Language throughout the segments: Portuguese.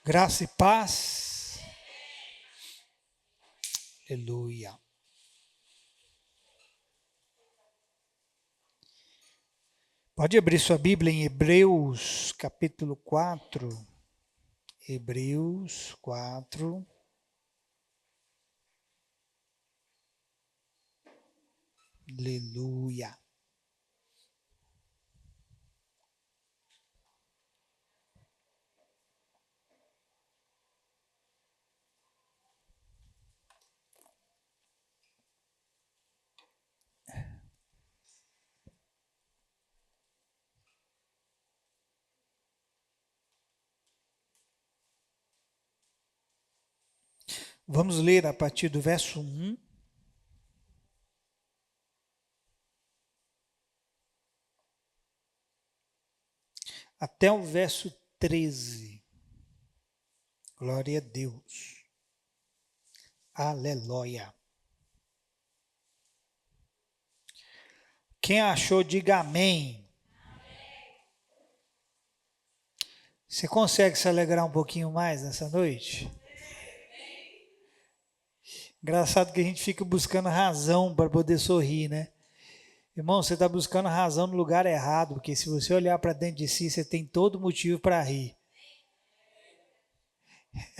Graça e paz. Aleluia. Pode abrir sua Bíblia em Hebreus, capítulo 4. Hebreus 4. Aleluia. Vamos ler a partir do verso 1. Até o verso 13. Glória a Deus. Aleluia. Quem achou, diga amém. Você consegue se alegrar um pouquinho mais nessa noite? Engraçado que a gente fica buscando razão para poder sorrir, né? Irmão, você está buscando razão no lugar errado, porque se você olhar para dentro de si, você tem todo motivo para rir.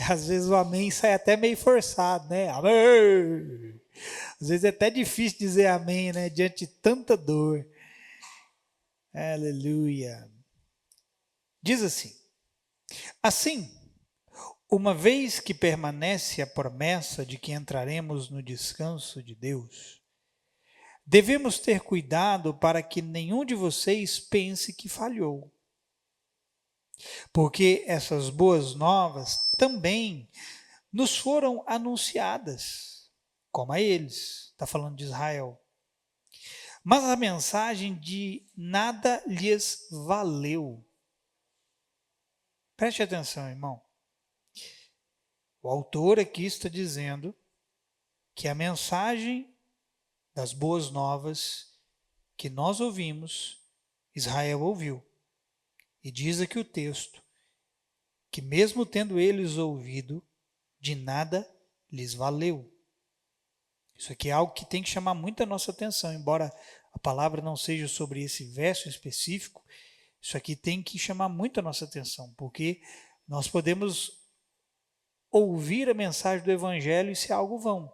Às vezes o amém sai até meio forçado, né? Amém! Às vezes é até difícil dizer amém, né? Diante de tanta dor. Aleluia. Diz assim, uma vez que permanece a promessa de que entraremos no descanso de Deus, devemos ter cuidado para que nenhum de vocês pense que falhou. Porque essas boas novas também nos foram anunciadas, como a eles. Está falando de Israel. Mas a mensagem de nada lhes valeu. Preste atenção, irmão. O autor aqui está dizendo que a mensagem das boas novas que nós ouvimos, Israel ouviu. E diz aqui o texto, que mesmo tendo eles ouvido, de nada lhes valeu. Isso aqui é algo que tem que chamar muito a nossa atenção, embora a palavra não seja sobre esse verso específico, isso aqui tem que chamar muito a nossa atenção, porque nós podemos ouvir a mensagem do Evangelho e ser algo vão.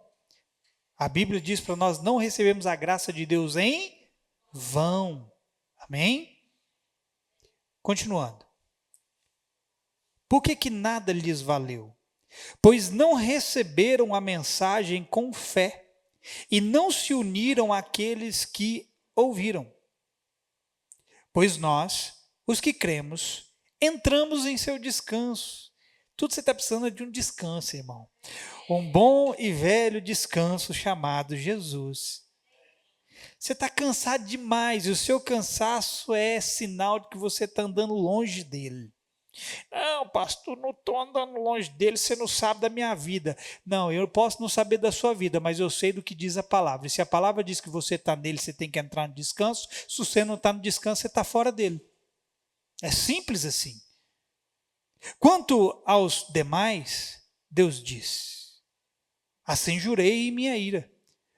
A Bíblia diz para nós não recebemos a graça de Deus em vão. Amém? Continuando. Por que nada lhes valeu? Pois não receberam a mensagem com fé e não se uniram àqueles que ouviram. Pois nós, os que cremos, entramos em seu descanso. Tudo você está precisando de um descanso, irmão. Um bom e velho descanso chamado Jesus. Você está cansado demais e o seu cansaço é sinal de que você está andando longe dele. Não, pastor, não estou andando longe dele, você não sabe da minha vida. Não, eu posso não saber da sua vida, mas eu sei do que diz a palavra. E se a palavra diz que você está nele, você tem que entrar no descanso. Se você não está no descanso, você está fora dele. É simples assim. Quanto aos demais, Deus diz, assim jurei em minha ira,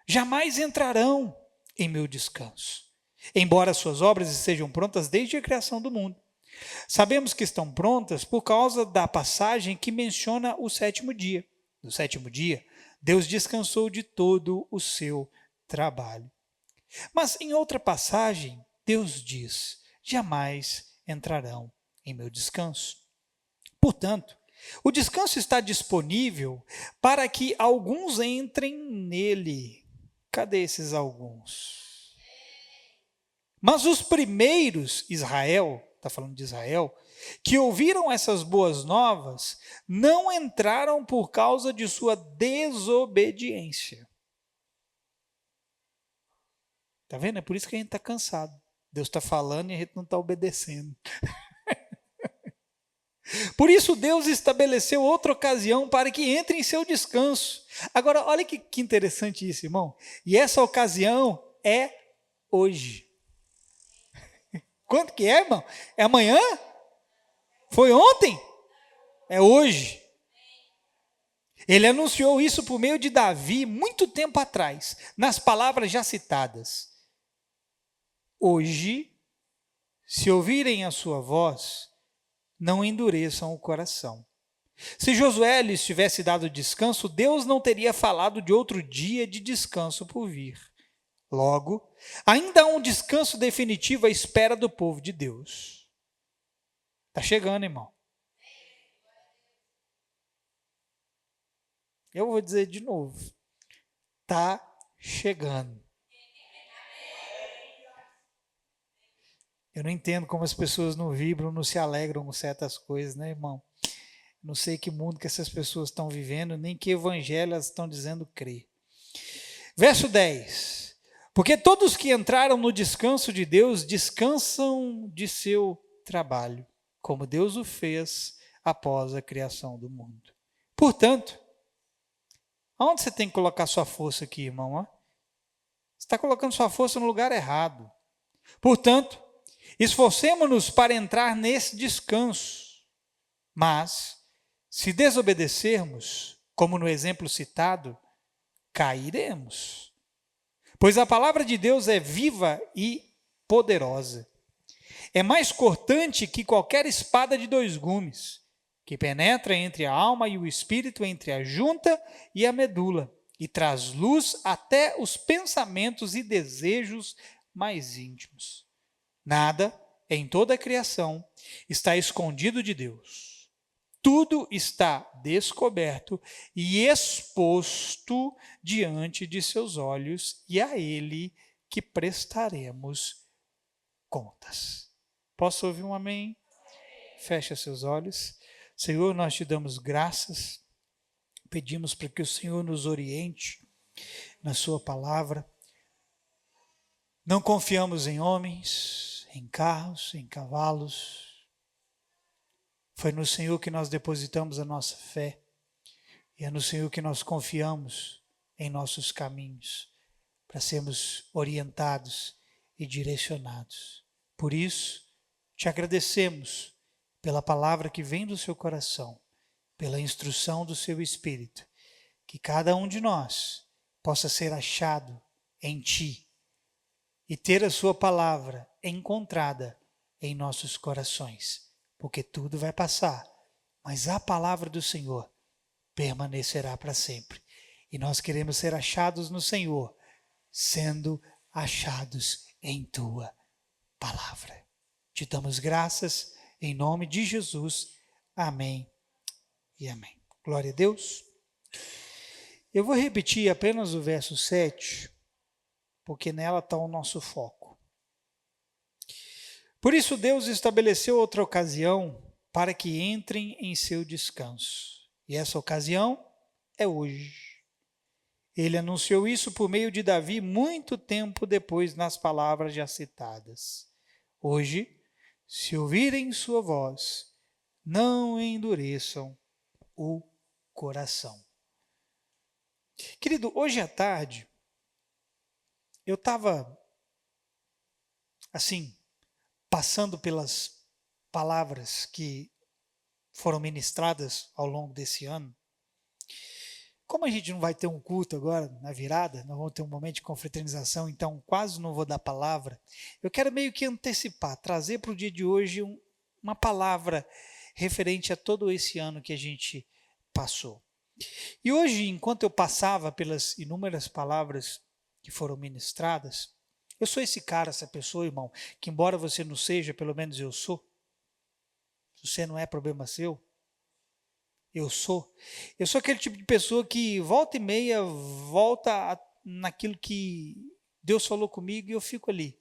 jamais entrarão em meu descanso, embora suas obras estejam prontas desde a criação do mundo. Sabemos que estão prontas por causa da passagem que menciona o sétimo dia. No sétimo dia, Deus descansou de todo o seu trabalho. Mas em outra passagem, Deus diz, jamais entrarão em meu descanso. Portanto, o descanso está disponível para que alguns entrem nele. Cadê esses alguns? Mas os primeiros, Israel, está falando de Israel, que ouviram essas boas novas, não entraram por causa de sua desobediência. Está vendo? É por isso que a gente está cansado. Deus está falando e a gente não está obedecendo. Por isso Deus estabeleceu outra ocasião para que entre em seu descanso. Agora, olha que interessante isso, irmão. E essa ocasião é hoje. Quanto que é, irmão? É amanhã? Foi ontem? É hoje. Ele anunciou isso por meio de Davi muito tempo atrás, nas palavras já citadas. Hoje, se ouvirem a sua voz, não endureçam o coração. Se Josué lhes tivesse dado descanso, Deus não teria falado de outro dia de descanso por vir. Logo, ainda há um descanso definitivo à espera do povo de Deus. Está chegando, irmão. Eu vou dizer de novo. Está chegando. Eu não entendo como as pessoas não vibram, não se alegram com certas coisas, né, irmão? Não sei que mundo que essas pessoas estão vivendo, nem que evangelho elas estão dizendo crer. Verso 10. Porque todos que entraram no descanso de Deus descansam de seu trabalho, como Deus o fez após a criação do mundo. Portanto, aonde você tem que colocar sua força aqui, irmão? Você está colocando sua força no lugar errado. Portanto, esforcemo-nos para entrar nesse descanso. Mas, se desobedecermos, como no exemplo citado, cairemos. Pois a palavra de Deus é viva e poderosa. É mais cortante que qualquer espada de 2 gumes, que penetra entre a alma e o espírito, entre a junta e a medula, e traz luz até os pensamentos e desejos mais íntimos. Nada, em toda a criação, está escondido de Deus. Tudo está descoberto e exposto diante de seus olhos, e a Ele que prestaremos contas. Posso ouvir um amém? Feche seus olhos. Senhor, nós te damos graças, pedimos para que o Senhor nos oriente na sua palavra. Não confiamos em homens, em carros, em cavalos. Foi no Senhor que nós depositamos a nossa fé. E é no Senhor que nós confiamos em nossos caminhos, para sermos orientados e direcionados. Por isso, te agradecemos pela palavra que vem do seu coração, pela instrução do seu Espírito, que cada um de nós possa ser achado em ti e ter a sua palavra encontrada em nossos corações. Porque tudo vai passar, mas a palavra do Senhor permanecerá para sempre. E nós queremos ser achados no Senhor, sendo achados em tua palavra. Te damos graças em nome de Jesus. Amém e amém. Glória a Deus. Eu vou repetir apenas o verso 7, porque nela está o nosso foco. Por isso Deus estabeleceu outra ocasião para que entrem em seu descanso. E essa ocasião é hoje. Ele anunciou isso por meio de Davi muito tempo depois nas palavras já citadas. Hoje, se ouvirem sua voz, não endureçam o coração. Querido, hoje à tarde, eu estava assim, passando pelas palavras que foram ministradas ao longo desse ano. Como a gente não vai ter um culto agora na virada, nós vamos ter um momento de confraternização, então quase não vou dar palavra. Eu quero meio que antecipar, trazer para o dia de hoje uma palavra referente a todo esse ano que a gente passou. E hoje, enquanto eu passava pelas inúmeras palavras que foram ministradas, eu sou esse cara, essa pessoa, irmão, que embora você não seja, pelo menos eu sou. Se você não é, problema seu. Eu sou. Eu sou aquele tipo de pessoa que volta e meia, naquilo que Deus falou comigo e eu fico ali.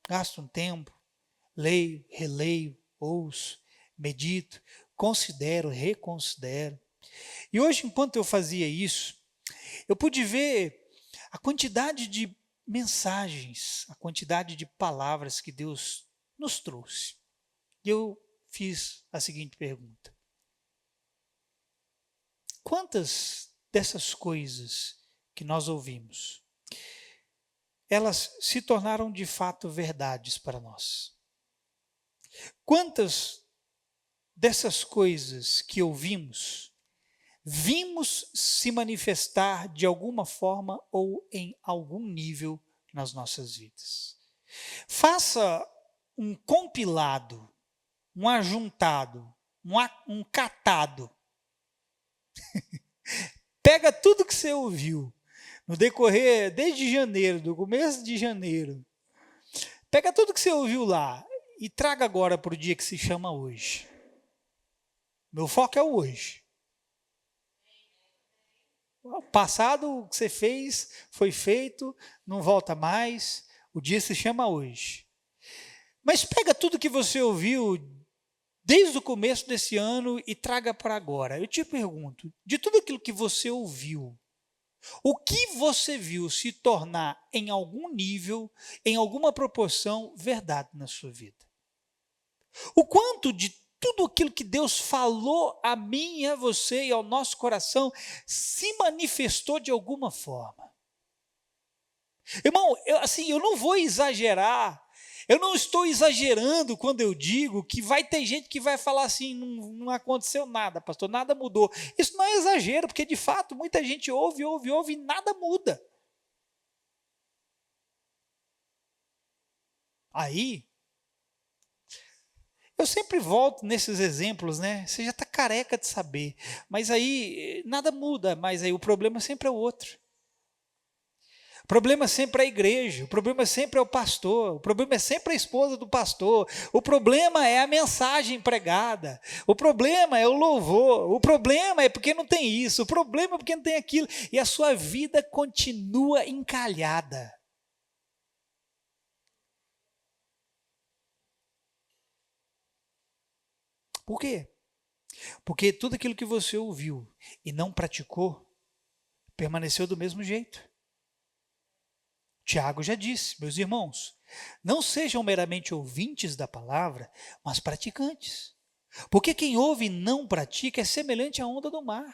Gasto um tempo, leio, releio, ouço, medito, considero, reconsidero. E hoje, enquanto eu fazia isso, eu pude ver a quantidade de mensagens, a quantidade de palavras que Deus nos trouxe. E eu fiz a seguinte pergunta: quantas dessas coisas que nós ouvimos, elas se tornaram de fato verdades para nós? Quantas dessas coisas que ouvimos, vimos se manifestar de alguma forma ou em algum nível nas nossas vidas. Faça um compilado, um ajuntado, um catado. Pega tudo que você ouviu no decorrer, desde janeiro, do começo de janeiro. Pega tudo que você ouviu lá e traga agora para o dia que se chama hoje. Meu foco é o hoje. O passado, o que você fez, foi feito, não volta mais. O dia se chama hoje. Mas pega tudo que você ouviu desde o começo desse ano e traga para agora. Eu te pergunto, de tudo aquilo que você ouviu, o que você viu se tornar em algum nível, em alguma proporção, verdade na sua vida? O quanto de tudo aquilo que Deus falou a mim, a você e ao nosso coração se manifestou de alguma forma? Irmão, eu não vou exagerar. Eu não estou exagerando quando eu digo que vai ter gente que vai falar assim, não aconteceu nada, pastor, nada mudou. Isso não é exagero, porque de fato muita gente ouve e nada muda. Aí, eu sempre volto nesses exemplos, né? Você já está careca de saber, mas aí nada muda, mas aí o problema sempre é o outro. O problema sempre é a igreja, o problema sempre é o pastor, o problema é sempre a esposa do pastor, o problema é a mensagem pregada, o problema é o louvor, o problema é porque não tem isso, o problema é porque não tem aquilo, e a sua vida continua encalhada. Por quê? Porque tudo aquilo que você ouviu e não praticou, permaneceu do mesmo jeito. Tiago já disse, meus irmãos, não sejam meramente ouvintes da palavra, mas praticantes. Porque quem ouve e não pratica é semelhante à onda do mar.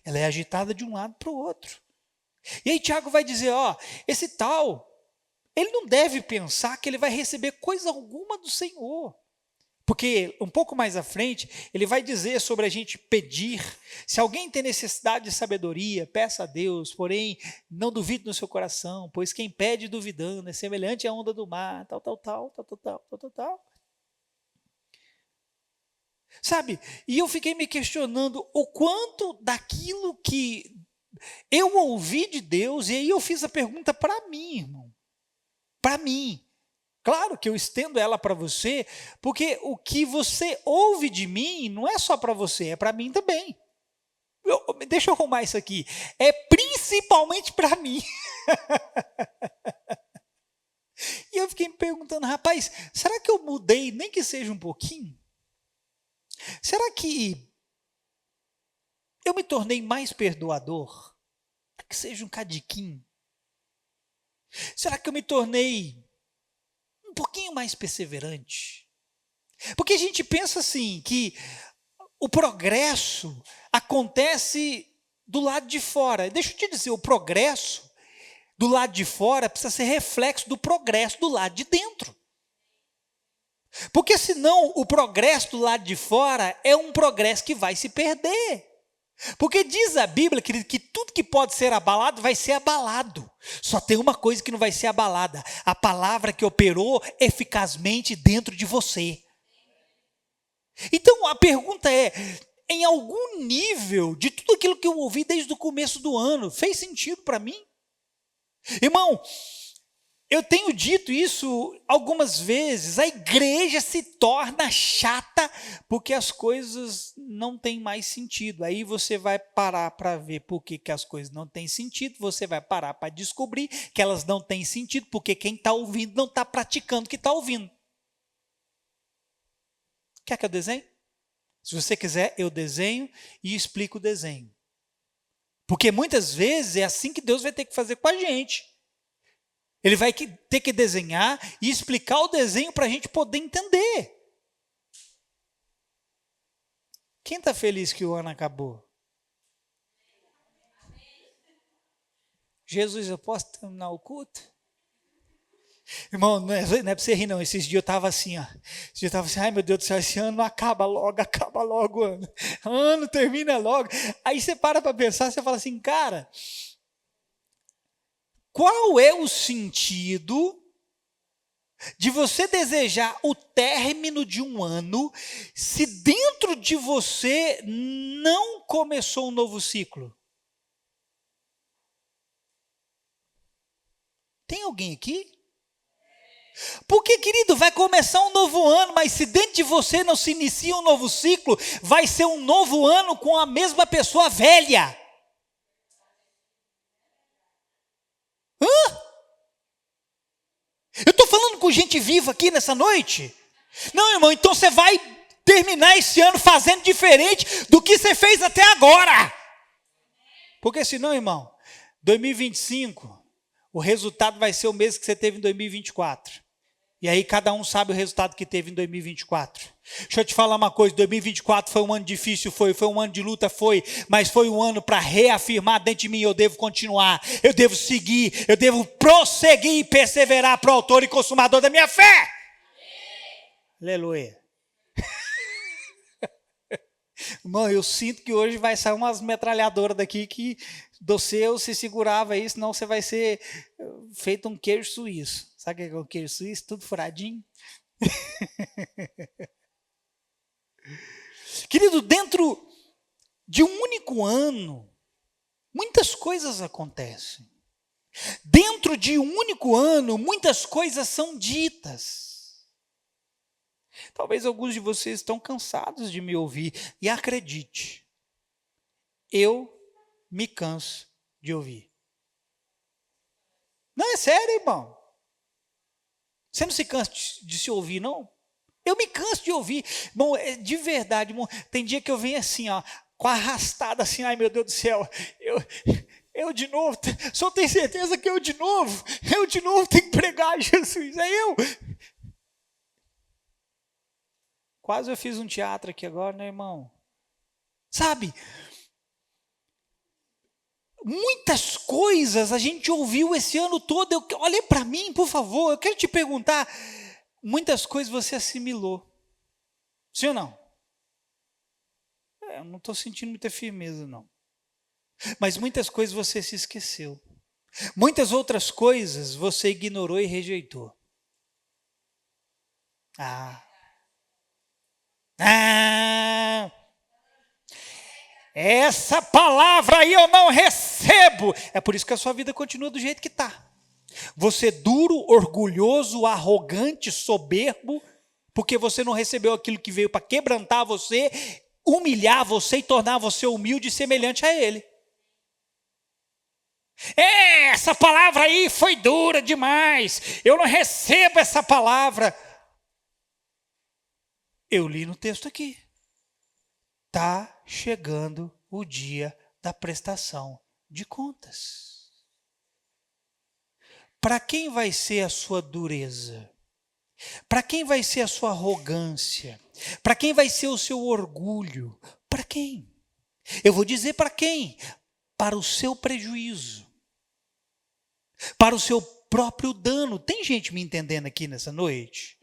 Ela é agitada de um lado para o outro. E aí Tiago vai dizer, esse tal, ele não deve pensar que ele vai receber coisa alguma do Senhor. Porque um pouco mais à frente, ele vai dizer sobre a gente pedir. Se alguém tem necessidade de sabedoria, peça a Deus, porém, não duvide no seu coração, pois quem pede duvidando é semelhante à onda do mar, tal. Sabe? E eu fiquei me questionando o quanto daquilo que eu ouvi de Deus, e aí eu fiz a pergunta para mim, irmão. Para mim. Claro que eu estendo ela para você, porque o que você ouve de mim não é só para você, é para mim também. Deixa eu arrumar isso aqui. É principalmente para mim. E eu fiquei me perguntando, rapaz, será que eu mudei, nem que seja um pouquinho? Será que eu me tornei mais perdoador? Que seja um cadiquinho. Será que eu me tornei um pouquinho mais perseverante? Porque a gente pensa assim, que o progresso acontece do lado de fora. Deixa eu te dizer, o progresso do lado de fora precisa ser reflexo do progresso do lado de dentro. Porque senão o progresso do lado de fora é um progresso que vai se perder. Porque diz a Bíblia, querido, que tudo que pode ser abalado vai ser abalado. Só tem uma coisa que não vai ser abalada: a palavra que operou eficazmente dentro de você. Então a pergunta é, em algum nível de tudo aquilo que eu ouvi desde o começo do ano, fez sentido para mim? Irmão, eu tenho dito isso algumas vezes, a igreja se torna chata porque as coisas não têm mais sentido. Aí você vai parar para ver por que as coisas não têm sentido, você vai parar para descobrir que elas não têm sentido porque quem está ouvindo não está praticando o que está ouvindo. Quer que eu desenhe? Se você quiser, eu desenho e explico o desenho. Porque muitas vezes é assim que Deus vai ter que fazer com a gente. Ele vai ter que desenhar e explicar o desenho para a gente poder entender. Quem está feliz que o ano acabou? Jesus, eu posso terminar o culto? Irmão, não é para você rir não, esses dias eu estava assim, ó. Esses dias eu estava assim, ai meu Deus do céu, esse ano acaba logo o ano. O ano termina logo. Aí você para pensar, você fala assim, cara, qual é o sentido de você desejar o término de um ano se dentro de você não começou um novo ciclo? Tem alguém aqui? Porque, querido, vai começar um novo ano, mas se dentro de você não se inicia um novo ciclo, vai ser um novo ano com a mesma pessoa velha. Hã? Eu estou falando com gente viva aqui nessa noite? Não, irmão, então você vai terminar esse ano fazendo diferente do que você fez até agora. Porque senão, irmão, 2025, o resultado vai ser o mesmo que você teve em 2024. E aí cada um sabe o resultado que teve em 2024. Deixa eu te falar uma coisa, 2024 foi um ano difícil, foi um ano de luta, mas foi um ano para reafirmar dentro de mim, eu devo continuar, eu devo seguir, eu devo prosseguir e perseverar para o autor e consumador da minha fé. Amém. Aleluia. Irmão, eu sinto que hoje vai sair umas metralhadoras daqui que do seu se segurava aí, senão você vai ser feito um queijo suíço. Sabe o que é o queijo suíço? Tudo furadinho. Querido, dentro de um único ano, muitas coisas acontecem. Dentro de um único ano, muitas coisas são ditas. Talvez alguns de vocês estão cansados de me ouvir. E acredite, eu me canso de ouvir. Não, é sério, irmão. Você não se cansa de se ouvir, não? Eu me canso de ouvir. Bom, de verdade, irmão, tem dia que eu venho assim, ó, com a arrastada assim, ai meu Deus do céu, eu de novo, só tenho certeza que eu de novo tenho que pregar Jesus, é eu. Quase eu fiz um teatro aqui agora, né, irmão? Sabe? Muitas coisas a gente ouviu esse ano todo. Olha para mim, por favor, eu quero te perguntar. Muitas coisas você assimilou. Sim ou não? Eu não estou sentindo muita firmeza, não. Mas muitas coisas você se esqueceu. Muitas outras coisas você ignorou e rejeitou. Essa palavra aí eu não recebo. É por isso que a sua vida continua do jeito que está. Você é duro, orgulhoso, arrogante, soberbo, porque você não recebeu aquilo que veio para quebrantar você, humilhar você e tornar você humilde e semelhante a Ele. Essa palavra aí foi dura demais. Eu não recebo essa palavra. Eu li no texto aqui. Está chegando o dia da prestação de contas. Para quem vai ser a sua dureza? Para quem vai ser a sua arrogância? Para quem vai ser o seu orgulho? Para quem? Eu vou dizer para quem? Para o seu prejuízo. Para o seu próprio dano. Tem gente me entendendo aqui nessa noite?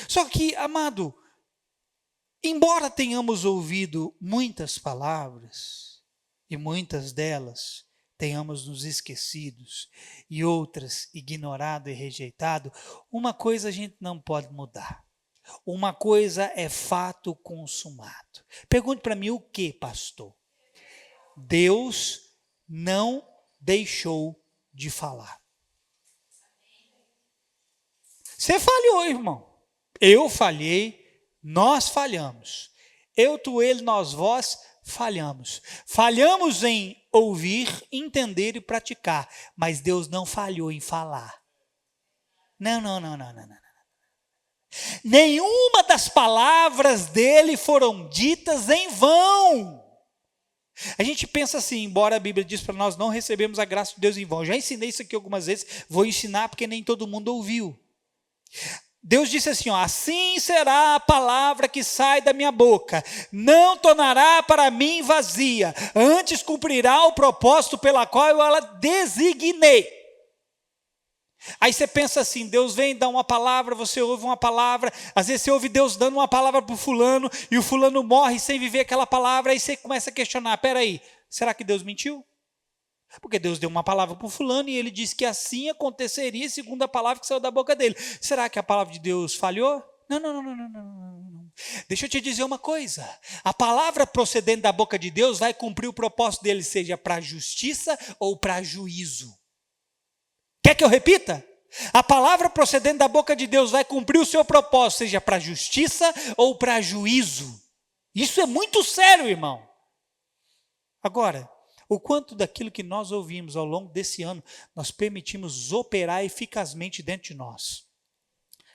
Só que, amado, embora tenhamos ouvido muitas palavras, e muitas delas tenhamos nos esquecidos, e outras ignorado e rejeitado, uma coisa a gente não pode mudar. Uma coisa é fato consumado. Pergunte para mim o que, pastor? Deus não deixou de falar. Você falhou, irmão. Eu falhei, nós falhamos. Eu, tu, ele, nós, vós falhamos. Falhamos em ouvir, entender e praticar. Mas Deus não falhou em falar. Não. Nenhuma das palavras dele foram ditas em vão. A gente pensa assim, embora a Bíblia diz para nós não recebemos a graça de Deus em vão. Já ensinei isso aqui algumas vezes, vou ensinar porque nem todo mundo ouviu. Deus disse assim, ó, assim será a palavra que sai da minha boca, não tornará para mim vazia, antes cumprirá o propósito pela qual eu ela designei. Aí você pensa assim, Deus vem dar uma palavra, você ouve uma palavra, às vezes você ouve Deus dando uma palavra para o fulano, e o fulano morre sem viver aquela palavra, aí você começa a questionar, peraí, será que Deus mentiu? Porque Deus deu uma palavra para o fulano e ele disse que assim aconteceria segundo a palavra que saiu da boca dele. Será que a palavra de Deus falhou? Não. Deixa eu te dizer uma coisa. A palavra procedendo da boca de Deus vai cumprir o propósito dele, seja para justiça ou para juízo. Quer que eu repita? A palavra procedendo da boca de Deus vai cumprir o seu propósito, seja para justiça ou para juízo. Isso é muito sério, irmão. Agora, o quanto daquilo que nós ouvimos ao longo desse ano, nós permitimos operar eficazmente dentro de nós.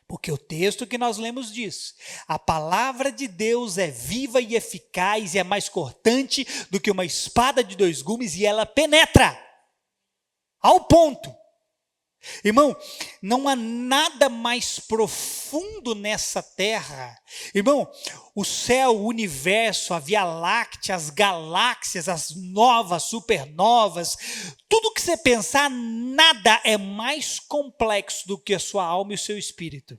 Porque o texto que nós lemos diz, a palavra de Deus é viva e eficaz e é mais cortante do que uma espada de 2 gumes e ela penetra ao ponto. Irmão, não há nada mais profundo nessa terra. Irmão, o céu, o universo, a Via Láctea, as galáxias, as novas, supernovas, tudo que você pensar, nada é mais complexo do que a sua alma e o seu espírito.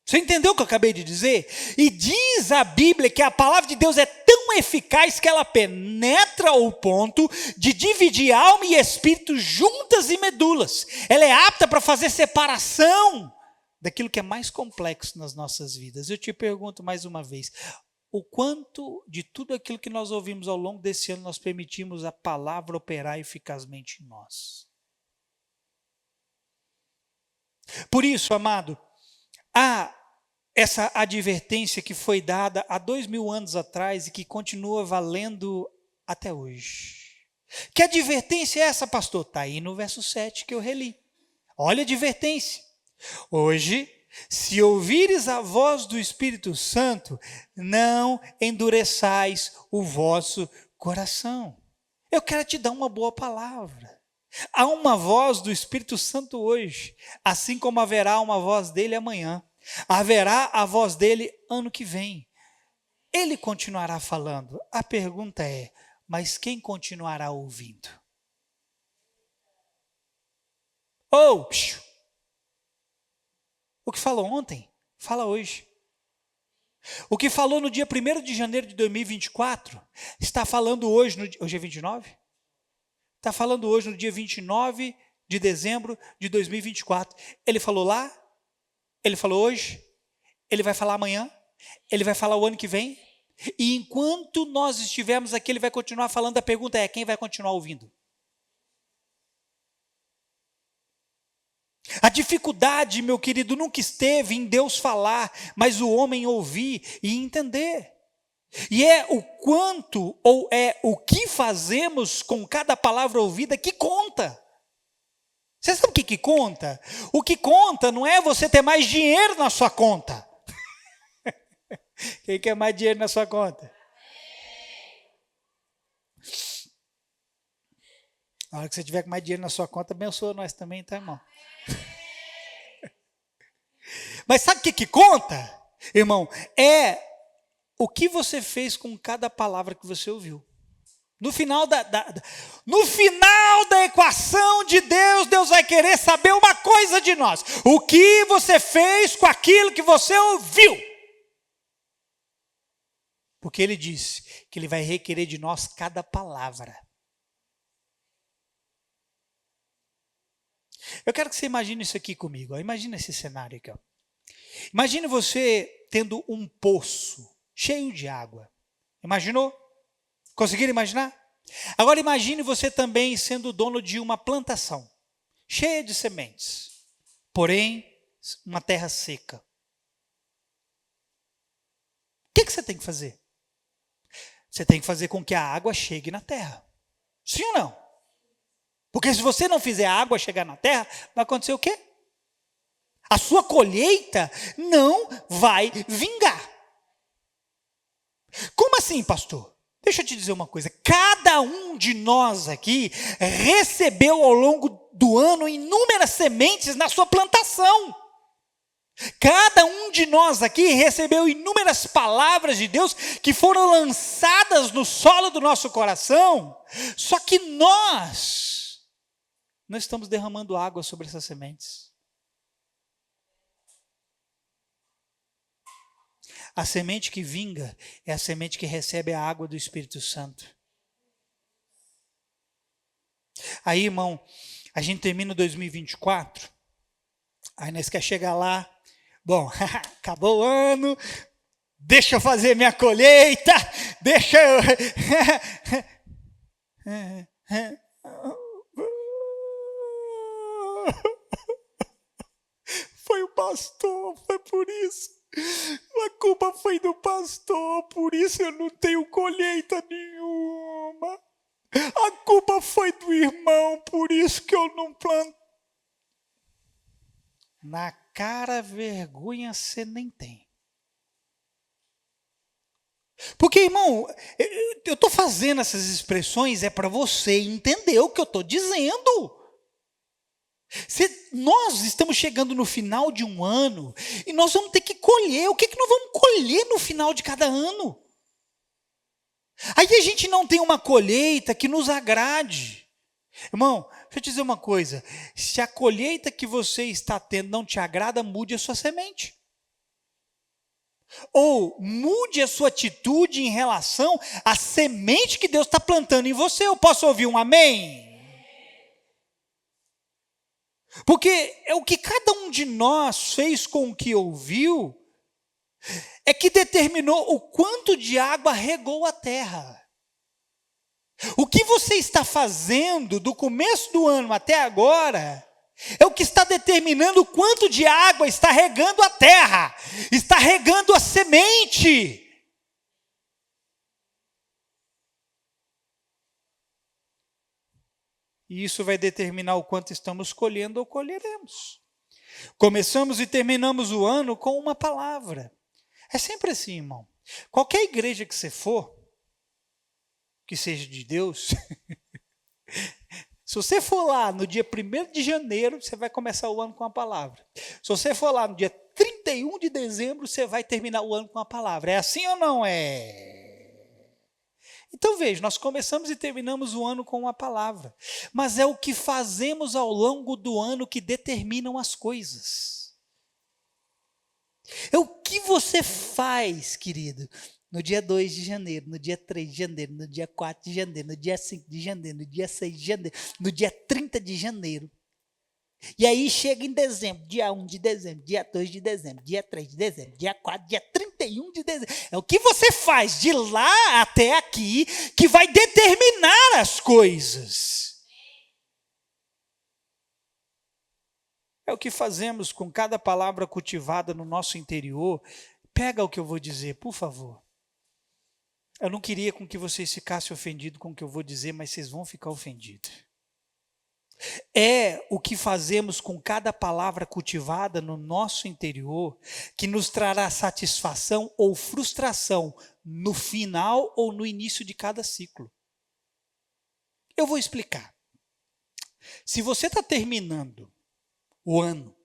Você entendeu o que eu acabei de dizer? E diz a Bíblia que a palavra de Deus é tão eficaz que ela penetra ao ponto de dividir alma e espírito juntas e medulas. Ela é apta para fazer separação daquilo que é mais complexo nas nossas vidas. Eu te pergunto mais uma vez, o quanto de tudo aquilo que nós ouvimos ao longo desse ano nós permitimos a palavra operar eficazmente em nós? Por isso, amado, há essa advertência que foi dada há 2000 anos atrás e que continua valendo até hoje. Que advertência é essa, pastor? Está aí no verso 7 que eu reli. Olha a advertência. Hoje, se ouvires a voz do Espírito Santo, não endureçais o vosso coração. Eu quero te dar uma boa palavra. Há uma voz do Espírito Santo hoje, assim como haverá uma voz dele amanhã. Haverá a voz dele ano que vem. Ele continuará falando. A pergunta é, mas quem continuará ouvindo? Ou, o que falou ontem, fala hoje. O que falou no dia 1º de janeiro de 2024, está falando hoje, hoje é 29? Está falando hoje no dia 29 de dezembro de 2024. Ele falou lá, ele falou hoje, ele vai falar amanhã, ele vai falar o ano que vem, e enquanto nós estivermos aqui, ele vai continuar falando. A pergunta é, quem vai continuar ouvindo? A dificuldade, meu querido, nunca esteve em Deus falar, mas o homem ouvir e entender. E é o quanto, ou é o que fazemos com cada palavra ouvida que conta. Você sabe o que conta? O que conta não é você ter mais dinheiro na sua conta. Quem quer mais dinheiro na sua conta? Na hora que você tiver com mais dinheiro na sua conta, abençoa nós também, tá, irmão? Mas sabe o que conta, irmão? É o que você fez com cada palavra que você ouviu. No final da equação de Deus, Deus vai querer saber uma coisa de nós. O que você fez com aquilo que você ouviu? Porque Ele disse que Ele vai requerer de nós cada palavra. Eu quero que você imagine isso aqui comigo. Imagina esse cenário aqui. Imagine você tendo um poço cheio de água. Imaginou? Conseguiram imaginar? Agora imagine você também sendo dono de uma plantação, cheia de sementes, porém uma terra seca. O que você tem que fazer? Você tem que fazer com que a água chegue na terra. Sim ou não? Porque se você não fizer a água chegar na terra, vai acontecer o quê? A sua colheita não vai vingar. Como assim, pastor? Deixa eu te dizer uma coisa, cada um de nós aqui recebeu ao longo do ano inúmeras sementes na sua plantação. Cada um de nós aqui recebeu inúmeras palavras de Deus que foram lançadas no solo do nosso coração, só que nós não estamos derramando água sobre essas sementes. A semente que vinga é a semente que recebe a água do Espírito Santo. Aí, irmão, a gente termina o 2024, aí nós quer chegar lá, bom, acabou o ano, deixa eu fazer minha colheita, deixa eu... Foi o pastor, foi por isso. A culpa foi do pastor, por isso eu não tenho colheita nenhuma. A culpa foi do irmão, por isso que eu não planto. Na cara, vergonha você nem tem. Porque, irmão, eu estou fazendo essas expressões para você entender o que eu estou dizendo. Nós estamos chegando no final de um ano e nós vamos ter que colher. O que nós vamos colher no final de cada ano? Aí a gente não tem uma colheita que nos agrade. Irmão, deixa eu te dizer uma coisa. Se a colheita que você está tendo não te agrada, mude a sua semente. Ou mude a sua atitude em relação à semente que Deus está plantando em você. Eu posso ouvir um amém? Porque é o que cada um de nós fez com o que ouviu, é que determinou o quanto de água regou a terra. O que você está fazendo do começo do ano até agora, é o que está determinando o quanto de água está regando a terra, está regando a semente. E isso vai determinar o quanto estamos colhendo ou colheremos. Começamos e terminamos o ano com uma palavra. É sempre assim, irmão. Qualquer igreja que você for, que seja de Deus, se você for lá no dia 1º de janeiro, você vai começar o ano com a palavra. Se você for lá no dia 31 de dezembro, você vai terminar o ano com a palavra. É assim ou não é? Então veja, nós começamos e terminamos o ano com uma palavra. Mas é o que fazemos ao longo do ano que determinam as coisas. É o que você faz, querido, no dia 2 de janeiro, no dia 3 de janeiro, no dia 4 de janeiro, no dia 5 de janeiro, no dia 6 de janeiro, no dia 30 de janeiro. E aí chega em dezembro, dia 1 de dezembro, dia 2 de dezembro, dia 3 de dezembro, dia 4, dia 31 de dezembro. É o que você faz de lá até aqui que vai determinar as coisas. É o que fazemos com cada palavra cultivada no nosso interior. Pega o que eu vou dizer, por favor. Eu não queria com que vocês ficassem ofendidos com o que eu vou dizer, mas vocês vão ficar ofendidos. É o que fazemos com cada palavra cultivada no nosso interior que nos trará satisfação ou frustração no final ou no início de cada ciclo. Eu vou explicar. Se você está terminando o ano,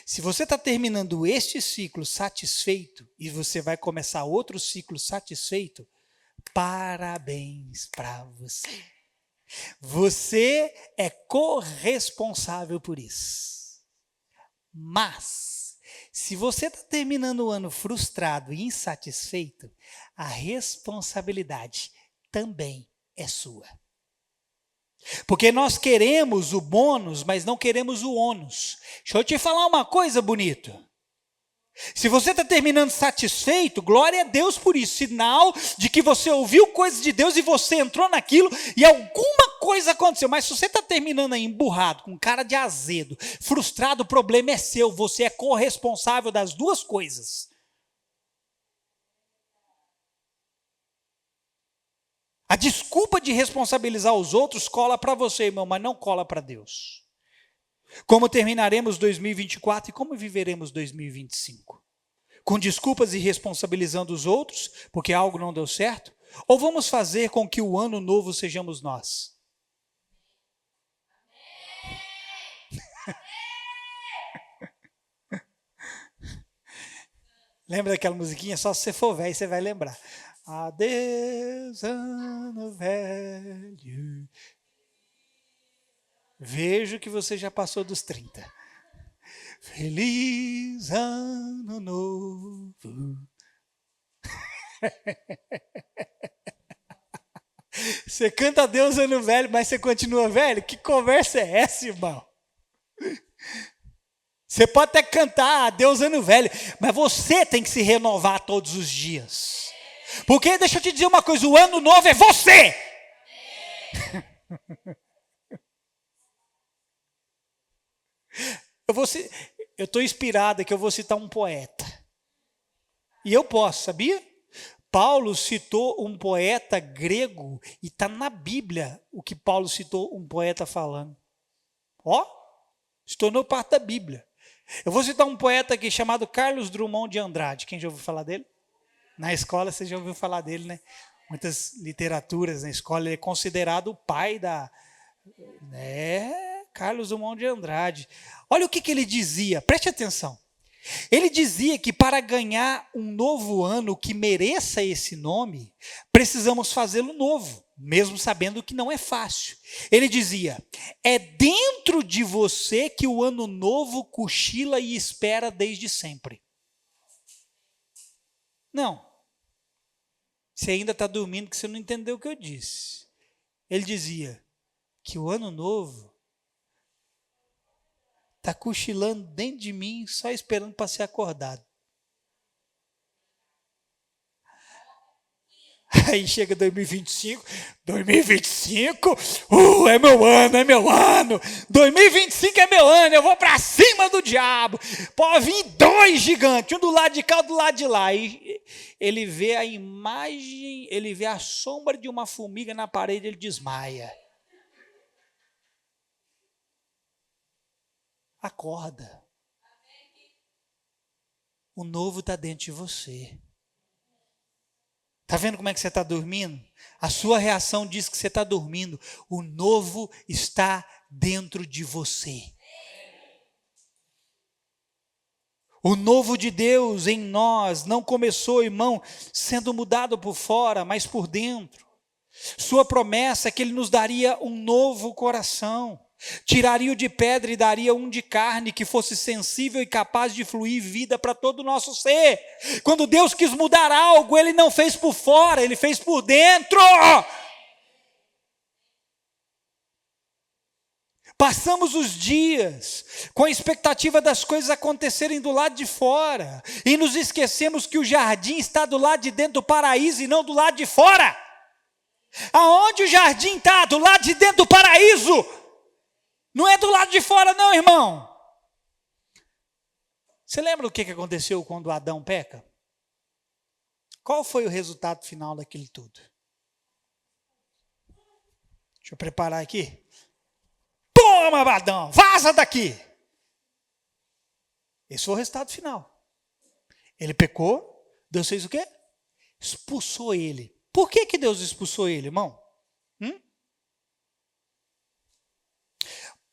se você está terminando este ciclo satisfeito e você vai começar outro ciclo satisfeito, parabéns para você. Você é corresponsável por isso. Mas, se você está terminando o ano frustrado e insatisfeito, a responsabilidade também é sua. Porque nós queremos o bônus, mas não queremos o ônus. Deixa eu te falar uma coisa bonita. Se você está terminando satisfeito, glória a Deus por isso. Sinal de que você ouviu coisas de Deus e você entrou naquilo e alguma coisa aconteceu. Mas se você está terminando aí emburrado, com cara de azedo, frustrado, o problema é seu. Você é corresponsável das duas coisas. A desculpa de responsabilizar os outros cola para você, irmão, mas não cola para Deus. Como terminaremos 2024 e como viveremos 2025? Com desculpas e responsabilizando os outros, porque algo não deu certo? Ou vamos fazer com que o ano novo sejamos nós? Lembra daquela musiquinha? Só se você for velho, você vai lembrar. Adeus, ano velho. Vejo que você já passou dos 30. Feliz ano novo. Você canta Adeus, ano velho, mas você continua velho? Que conversa é essa, irmão? Você pode até cantar Adeus, ano velho, mas você tem que se renovar todos os dias. Porque, deixa eu te dizer uma coisa, o ano novo é você. Eu estou inspirado que eu vou citar um poeta. E eu posso, sabia? Paulo citou um poeta grego e está na Bíblia o que Paulo citou um poeta falando. Ó, se tornou parte da Bíblia. Eu vou citar um poeta aqui chamado Carlos Drummond de Andrade. Quem já ouviu falar dele? Na escola você já ouviu falar dele, né? Muitas literaturas na escola, ele é considerado o pai da... Carlos Drummond de Andrade. Olha o que ele dizia, preste atenção. Ele dizia que para ganhar um novo ano que mereça esse nome, precisamos fazê-lo novo, mesmo sabendo que não é fácil. Ele dizia, é dentro de você que o ano novo cochila e espera desde sempre. Não. Você ainda está dormindo que você não entendeu o que eu disse. Ele dizia que o ano novo está cochilando dentro de mim, só esperando para ser acordado. Aí chega 2025, é meu ano, 2025 é meu ano, eu vou para cima do diabo. Pode vir 2 gigantes, um do lado de cá, outro do lado de lá. E ele vê a imagem, ele vê a sombra de uma formiga na parede, ele desmaia. Acorda. O novo está dentro de você. Está vendo como é que você está dormindo? A sua reação diz que você está dormindo. O novo está dentro de você. O novo de Deus em nós não começou, irmão, sendo mudado por fora, mas por dentro. Sua promessa é que Ele nos daria um novo coração. Tiraria o de pedra e daria um de carne que fosse sensível e capaz de fluir vida para todo o nosso ser. Quando Deus quis mudar algo, Ele não fez por fora, Ele fez por dentro. Passamos os dias com a expectativa das coisas acontecerem do lado de fora e nos esquecemos que o jardim está do lado de dentro do paraíso e não do lado de fora. Aonde o jardim está? Do lado de dentro do paraíso. Não é do lado de fora não, irmão. Você lembra o que aconteceu quando Adão peca? Qual foi o resultado final daquilo tudo? Deixa eu preparar aqui. Toma, Adão, vaza daqui. Esse foi o resultado final. Ele pecou, Deus fez o quê? Expulsou ele. Por que Deus expulsou ele, irmão?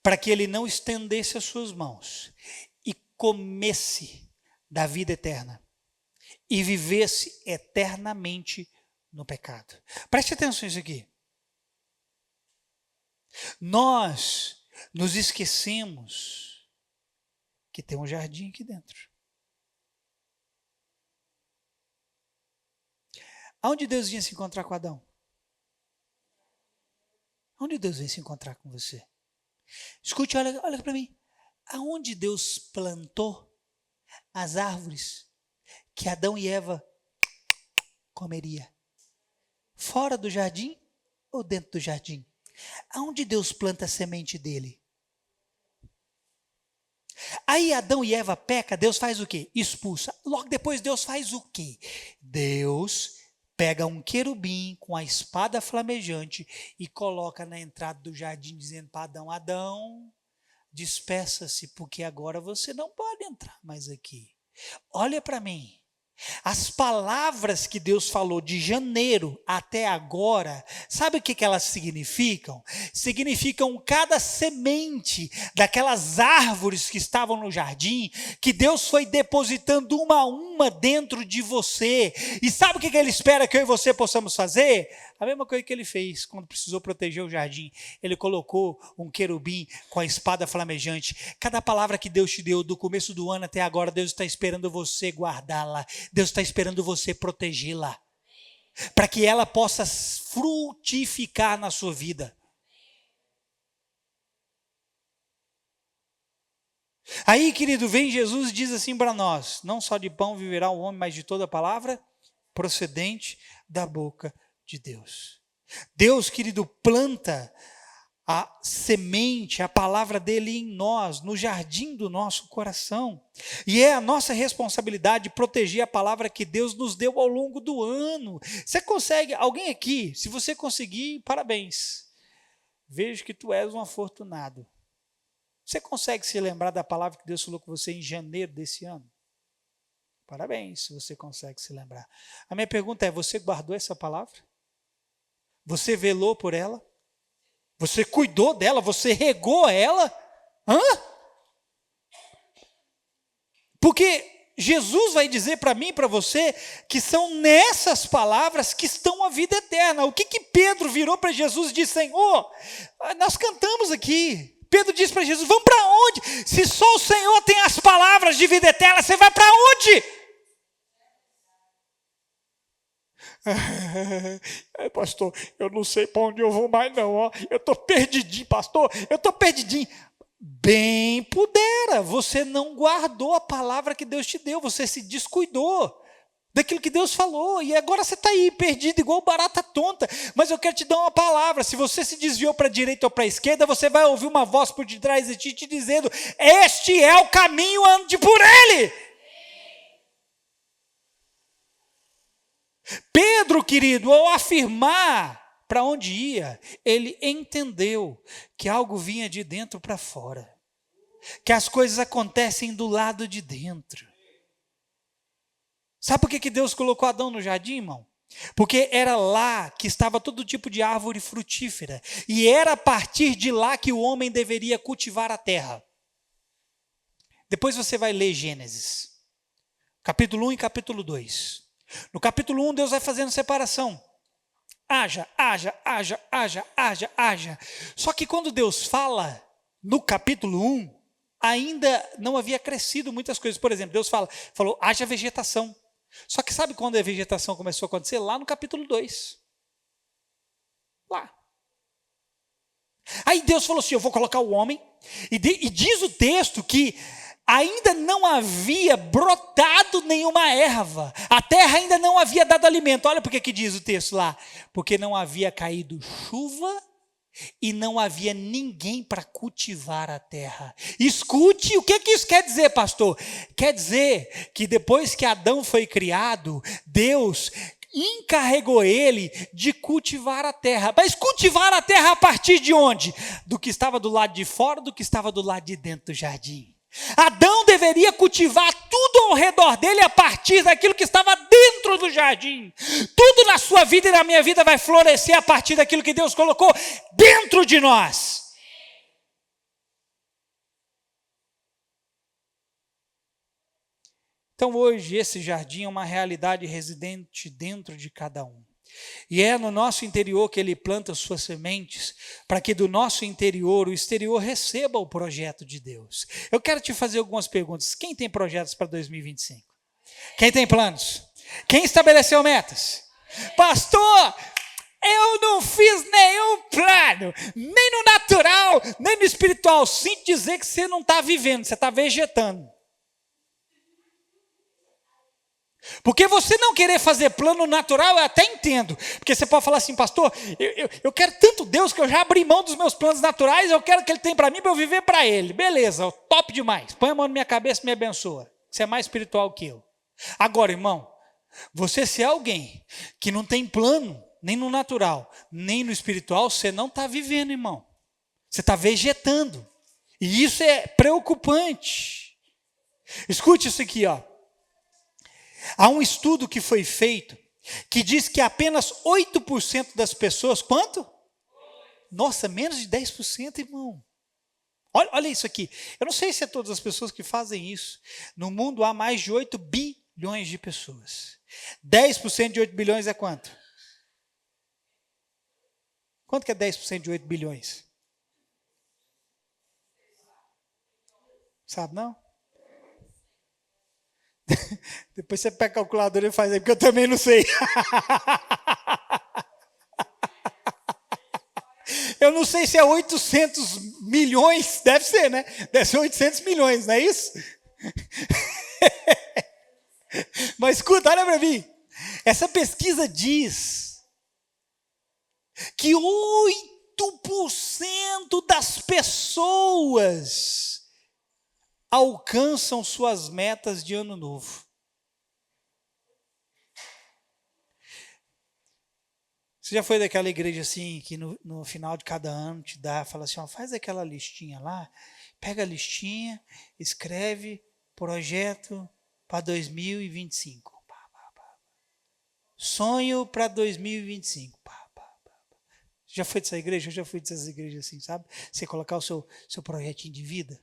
Para que ele não estendesse as suas mãos e comesse da vida eterna e vivesse eternamente no pecado. Preste atenção nisso aqui. Nós nos esquecemos que tem um jardim aqui dentro. Aonde Deus vinha se encontrar com Adão? Aonde Deus veio se encontrar com você? Escute, olha para mim. Aonde Deus plantou as árvores que Adão e Eva comeria? Fora do jardim ou dentro do jardim? Aonde Deus planta a semente dele? Aí Adão e Eva pecam, Deus faz o quê? Expulsa. Logo depois Deus faz o quê? Deus pega um querubim com a espada flamejante e coloca na entrada do jardim, dizendo para Adão, Adão, despeça-se, porque agora você não pode entrar mais aqui. Olha para mim, As palavras que Deus falou de janeiro até agora, sabe o que elas significam? Significam cada semente daquelas árvores que estavam no jardim, que Deus foi depositando uma a uma dentro de você. E sabe o que Ele espera que eu e você possamos fazer? A mesma coisa que Ele fez quando precisou proteger o jardim. Ele colocou um querubim com a espada flamejante. Cada palavra que Deus te deu do começo do ano até agora, Deus está esperando você guardá-la. Deus está esperando você protegê-la, para que ela possa frutificar na sua vida. Aí, querido, vem Jesus e diz assim para nós: não só de pão viverá o homem, mas de toda palavra procedente da boca de Deus. Deus, querido, planta a semente, a palavra dele em nós, no jardim do nosso coração. E é a nossa responsabilidade proteger a palavra que Deus nos deu ao longo do ano. Você consegue, alguém aqui, se você conseguir, parabéns. Vejo que tu és um afortunado. Você consegue se lembrar da palavra que Deus falou com você em janeiro desse ano? Parabéns, se você consegue se lembrar. A minha pergunta é, você guardou essa palavra? Você velou por ela? Você cuidou dela? Você regou ela? Hã? Porque Jesus vai dizer para mim e para você que são nessas palavras que estão a vida eterna. O que Pedro virou para Jesus e disse: Senhor, nós cantamos aqui. Pedro disse para Jesus: vamos para onde? Se só o Senhor tem as palavras de vida eterna, você vai para onde? Pastor, eu não sei para onde eu vou mais não, ó. Eu estou perdidinho, pastor, eu estou perdidinho. Bem pudera, você não guardou a palavra que Deus te deu, você se descuidou daquilo que Deus falou, e agora você está aí perdido, igual barata tonta. Mas eu quero te dar uma palavra: se você se desviou para a direita ou para a esquerda, você vai ouvir uma voz por detrás de ti te dizendo: este é o caminho, ande por ele. Pedro, querido, ao afirmar para onde ia, ele entendeu que algo vinha de dentro para fora, que as coisas acontecem do lado de dentro. Sabe por que Deus colocou Adão no jardim, irmão? Porque era lá que estava todo tipo de árvore frutífera, e era a partir de lá que o homem deveria cultivar a terra. Depois você vai ler Gênesis, capítulo 1 e capítulo 2. No capítulo 1, Deus vai fazendo separação. Haja. Só que quando Deus fala, no capítulo 1, ainda não havia crescido muitas coisas. Por exemplo, Deus falou, haja vegetação. Só que sabe quando a vegetação começou a acontecer? Lá no capítulo 2. Lá. Aí Deus falou assim: eu vou colocar o homem. E diz o texto que ainda não havia brotado nenhuma erva. A terra ainda não havia dado alimento. Olha porque que diz o texto lá. Porque não havia caído chuva e não havia ninguém para cultivar a terra. Escute, o que isso quer dizer, pastor? Quer dizer que depois que Adão foi criado, Deus encarregou ele de cultivar a terra. Mas cultivar a terra a partir de onde? Do que estava do lado de fora, do que estava do lado de dentro do jardim. Adão deveria cultivar tudo ao redor dele a partir daquilo que estava dentro do jardim. Tudo na sua vida e na minha vida vai florescer a partir daquilo que Deus colocou dentro de nós. Então hoje esse jardim é uma realidade residente dentro de cada um. E é no nosso interior que ele planta suas sementes, para que do nosso interior, o exterior receba o projeto de Deus. Eu quero te fazer algumas perguntas. Quem tem projetos para 2025? Quem tem planos? Quem estabeleceu metas? Pastor, eu não fiz nenhum plano, nem no natural, nem no espiritual. Sinto dizer que você não está vivendo, você está vegetando. Porque você não querer fazer plano natural, eu até entendo. Porque você pode falar assim: pastor, eu quero tanto Deus que eu já abri mão dos meus planos naturais, eu quero que Ele tenha para mim, para eu viver para Ele. Beleza, top demais. Põe a mão na minha cabeça e me abençoa. Você é mais espiritual que eu. Agora, irmão, você se é alguém que não tem plano, nem no natural, nem no espiritual, você não está vivendo, irmão. Você está vegetando. E isso é preocupante. Escute isso aqui, ó. Há um estudo que foi feito que diz que apenas 8% das pessoas, quanto? Nossa, menos de 10%, irmão. Olha isso aqui. Eu não sei se é todas as pessoas que fazem isso. No mundo há mais de 8 bilhões de pessoas. 10% de 8 bilhões é quanto? Quanto que é 10% de 8 bilhões? Sabe não? Depois você pega a calculadora e faz aí, porque eu também não sei. Eu não sei se é 800 milhões, deve ser, né? Deve ser 800 milhões, não é isso? Mas escuta, olha para mim. Essa pesquisa diz que 8% das pessoas alcançam suas metas de ano novo. Você já foi daquela igreja assim, que no final de cada ano te dá, fala assim, ó, faz aquela listinha lá, pega a listinha, escreve projeto para 2025. Sonho para 2025. Já foi dessa igreja? Eu já fui dessas igrejas assim, sabe? Você colocar o seu projetinho de vida.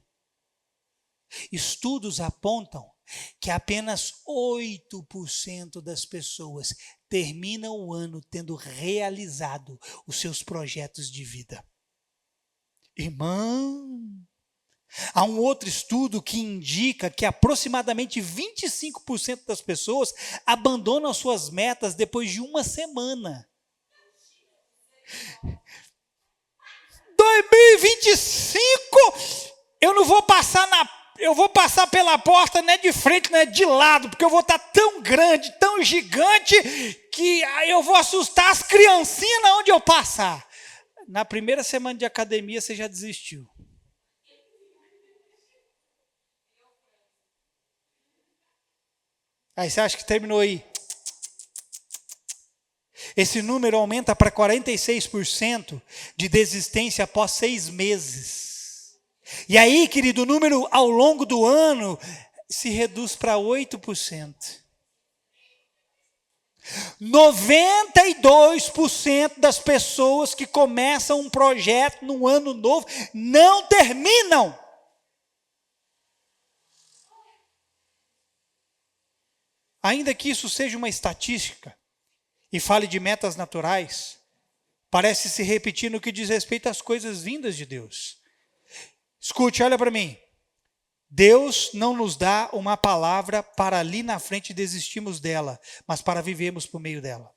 Estudos apontam que apenas 8% das pessoas terminam o ano tendo realizado os seus projetos de vida. Irmão, há um outro estudo que indica que aproximadamente 25% das pessoas abandonam suas metas depois de uma semana. 2025, eu não vou passar eu vou passar pela porta, não é de frente, não é de lado, porque eu vou estar tão grande, tão gigante, que eu vou assustar as criancinhas na onde eu passar. Na primeira semana de academia, você já desistiu. Aí você acha que terminou aí. Esse número aumenta para 46% de desistência após 6 meses. E aí, querido, o número ao longo do ano se reduz para 8%. 92% das pessoas que começam um projeto no ano novo não terminam. Ainda que isso seja uma estatística e fale de metas naturais, parece se repetir no que diz respeito às coisas vindas de Deus. Escute, olha para mim. Deus não nos dá uma palavra para ali na frente desistirmos dela, mas para vivermos por meio dela.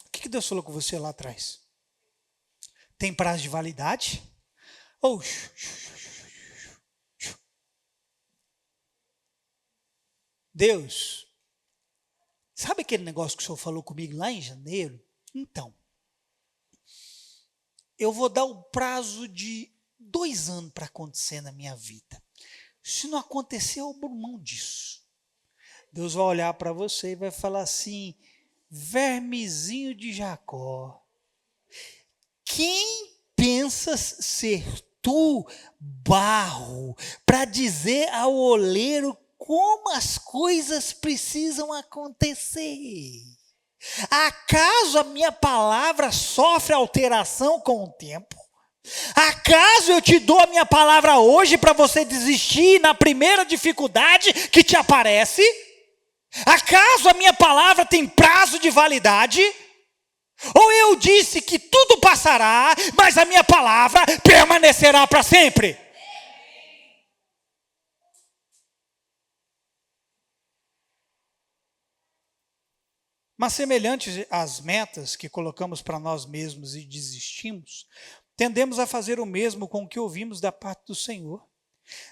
O que Deus falou com você lá atrás? Tem prazo de validade? Ou Deus, sabe aquele negócio que o Senhor falou comigo lá em janeiro? Então, eu vou dar o prazo de 2 anos para acontecer na minha vida. Se não acontecer, eu abro mão disso. Deus vai olhar para você e vai falar assim, vermezinho de Jacó, quem pensas ser tu, barro, para dizer ao oleiro como as coisas precisam acontecer? Acaso a minha palavra sofre alteração com o tempo? Acaso eu te dou a minha palavra hoje para você desistir na primeira dificuldade que te aparece? Acaso a minha palavra tem prazo de validade? Ou eu disse que tudo passará, mas a minha palavra permanecerá para sempre? Mas semelhantes às metas que colocamos para nós mesmos e desistimos, tendemos a fazer o mesmo com o que ouvimos da parte do Senhor.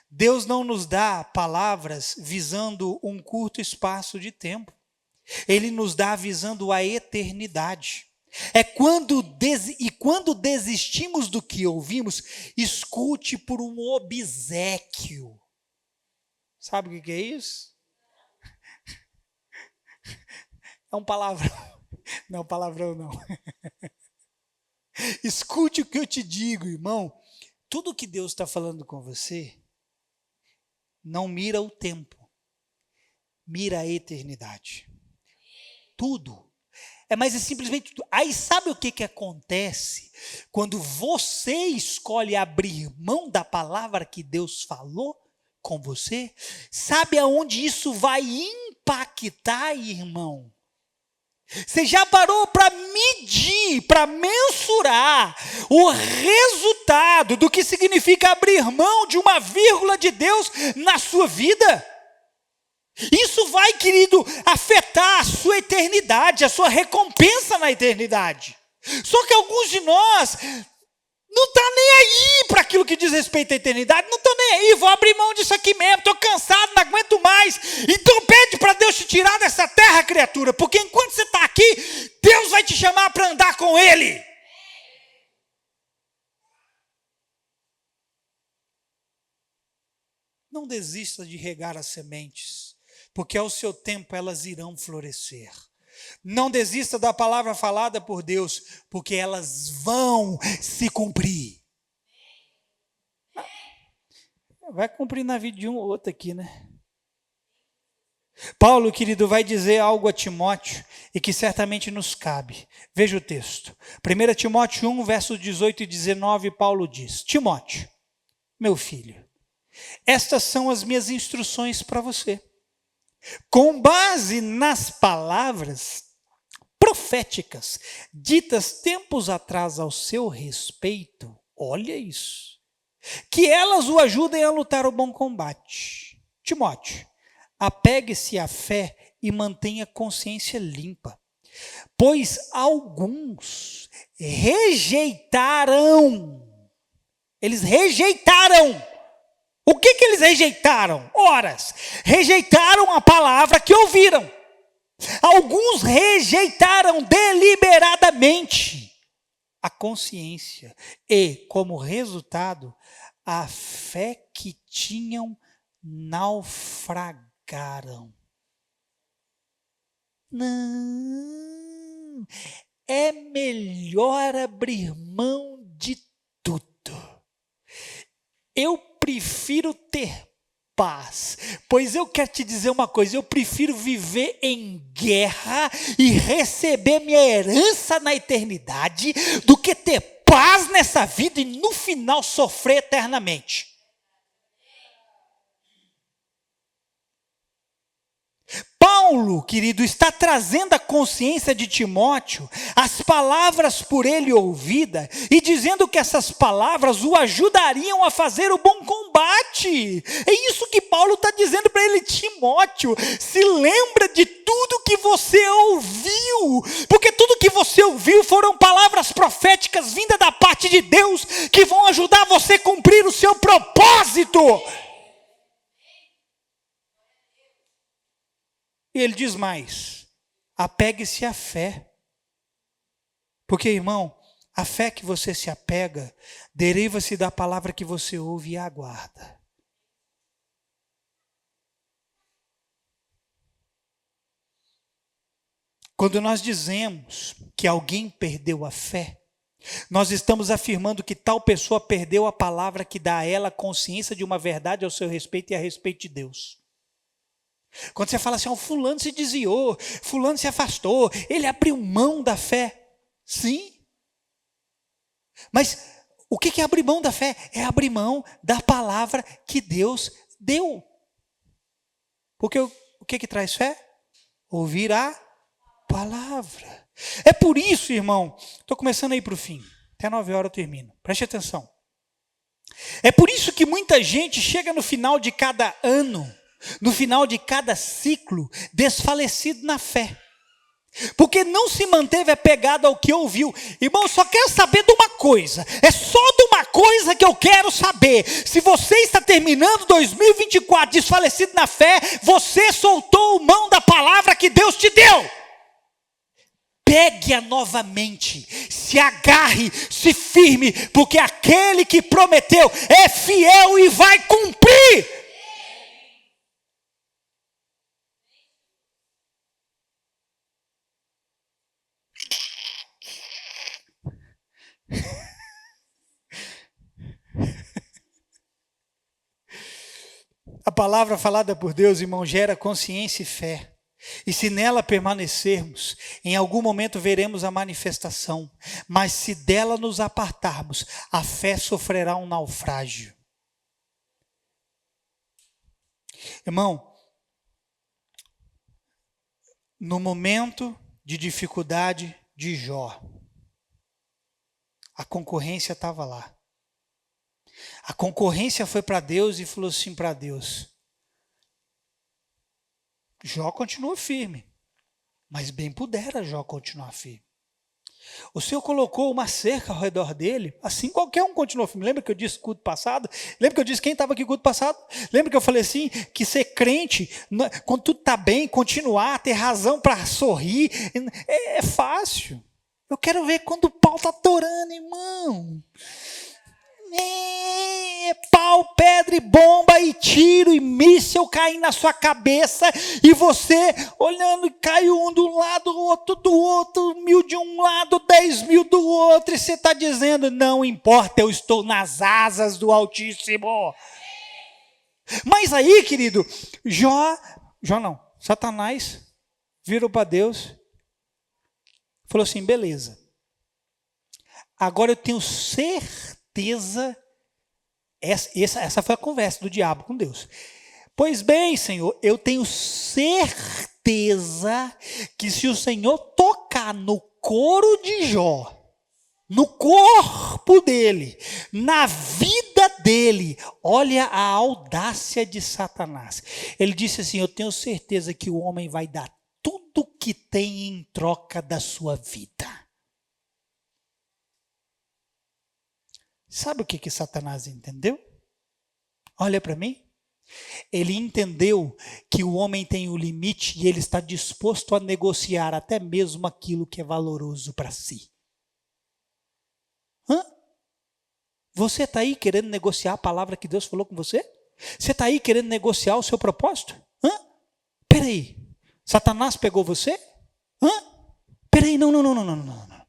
Deus não nos dá palavras visando um curto espaço de tempo. Ele nos dá visando a eternidade. Quando desistimos do que ouvimos, escute por um obséquio. Sabe o que é isso? É um palavrão. Não, palavrão não. Escute o que eu te digo, irmão. Tudo que Deus está falando com você, não mira o tempo, mira a eternidade. Tudo. Mas é simplesmente tudo. Aí sabe o que acontece quando você escolhe abrir mão da palavra que Deus falou com você? Sabe aonde isso vai impactar, irmão? Você já parou para medir, para mensurar o resultado do que significa abrir mão de uma vírgula de Deus na sua vida? Isso vai, querido, afetar a sua eternidade, a sua recompensa na eternidade. Só que alguns de nós não estão nem aí para aquilo que diz respeito à eternidade, não estão nem aí, vou abrir mão disso aqui mesmo, estou cansado, não aguento mais. Então pede para Deus te tirar dessa terra, criatura, porque enquanto você está aqui, Deus vai te chamar para andar com Ele. Não desista de regar as sementes, porque ao seu tempo elas irão florescer. Não desista da palavra falada por Deus, porque elas vão se cumprir. Vai cumprir na vida de um ou outro aqui, né? Paulo, querido, vai dizer algo a Timóteo e que certamente nos cabe. Veja o texto. 1 Timóteo 1, versos 18 e 19, Paulo diz: Timóteo, meu filho, estas são as minhas instruções para você. Com base nas palavras proféticas ditas tempos atrás ao seu respeito, olha isso, que elas o ajudem a lutar o bom combate. Timóteo, apegue-se à fé e mantenha a consciência limpa, pois alguns rejeitaram. Eles rejeitaram. O que eles rejeitaram? Horas. Rejeitaram a palavra que ouviram. Alguns rejeitaram deliberadamente a consciência e, como resultado, a fé que tinham naufragaram. Não, é melhor abrir mão de tudo. Eu prefiro ter paz, pois eu quero te dizer uma coisa, eu prefiro viver em guerra e receber minha herança na eternidade do que ter paz nessa vida e no final sofrer eternamente. Paulo, querido, está trazendo a consciência de Timóteo, as palavras por ele ouvidas, e dizendo que essas palavras o ajudariam a fazer o bom combate. É isso que Paulo está dizendo para ele: Timóteo, se lembra de tudo que você ouviu, porque tudo que você ouviu foram palavras proféticas vindas da parte de Deus, que vão ajudar você a cumprir o seu propósito. E ele diz mais: apegue-se à fé. Porque, irmão, a fé que você se apega deriva-se da palavra que você ouve e aguarda. Quando nós dizemos que alguém perdeu a fé, nós estamos afirmando que tal pessoa perdeu a palavra que dá a ela consciência de uma verdade ao seu respeito e a respeito de Deus. Quando você fala assim, fulano se desviou, fulano se afastou, ele abriu mão da fé. Sim. Mas o que é abrir mão da fé? É abrir mão da palavra que Deus deu. Porque o que traz fé? Ouvir a palavra. É por isso, irmão, estou começando a ir para o fim. Até 9 horas eu termino. Preste atenção. É por isso que muita gente chega no final de cada ano, no final de cada ciclo, desfalecido na fé, porque não se manteve apegado ao que ouviu. Irmão, eu só quero saber de uma coisa, é só de uma coisa que eu quero saber: se você está terminando 2024 desfalecido na fé, você soltou mão da palavra que Deus te deu. Pegue-a novamente, se agarre, se firme, porque aquele que prometeu é fiel e vai cumprir. palavra falada por Deus, irmão, gera consciência e fé. E se nela permanecermos, em algum momento veremos a manifestação. Mas se dela nos apartarmos, a fé sofrerá um naufrágio. Irmão, no momento de dificuldade de Jó, a concorrência estava lá. A concorrência foi para Deus e falou assim para Deus: Jó continua firme, mas bem pudera Jó continuar firme. O Senhor colocou uma cerca ao redor dele, assim qualquer um continuou firme. Lembra que eu disse culto passado? Lembra que eu disse quem estava aqui culto passado? Lembra que eu falei assim, que ser crente, quando tudo está bem, continuar, ter razão para sorrir, é fácil. Eu quero ver quando o pau está torando, irmão. Pau, pedra e bomba e tiro e míssil caindo na sua cabeça e você olhando e cai um do lado, outro do outro, 1000 de um lado, 10.000 do outro, e você está dizendo, não importa, eu estou nas asas do Altíssimo. Mas aí, querido, Satanás virou para Deus, falou assim, beleza, agora eu tenho certeza, essa foi a conversa do diabo com Deus. Pois bem, Senhor, eu tenho certeza que se o Senhor tocar no couro de Jó, no corpo dele, na vida dele, olha a audácia de Satanás. Ele disse assim, eu tenho certeza que o homem vai dar tudo que tem em troca da sua vida. Sabe o que Satanás entendeu? Olha para mim. Ele entendeu que o homem tem um limite e ele está disposto a negociar até mesmo aquilo que é valoroso para si. Você está aí querendo negociar a palavra que Deus falou com você? Você está aí querendo negociar o seu propósito? Espera aí. Satanás pegou você? Espera aí, não.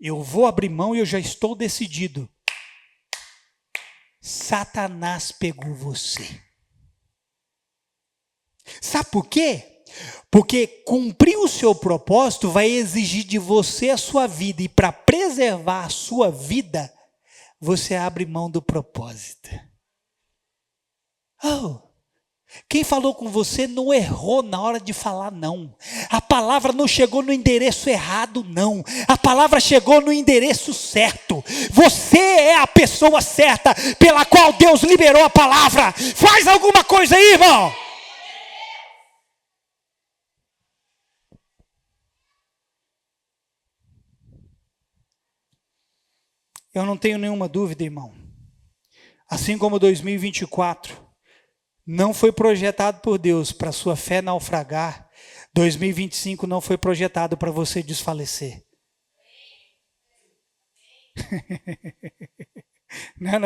Eu vou abrir mão e eu já estou decidido. Satanás pegou você. Sabe por quê? Porque cumprir o seu propósito vai exigir de você a sua vida. E para preservar a sua vida, você abre mão do propósito. Quem falou com você não errou na hora de falar não. A palavra não chegou no endereço errado, não. A palavra chegou no endereço certo. Você é a pessoa certa pela qual Deus liberou a palavra. Faz alguma coisa aí, irmão. Eu não tenho nenhuma dúvida, irmão. Assim como 2024... não foi projetado por Deus para sua fé naufragar. 2025 não foi projetado para você desfalecer. Não.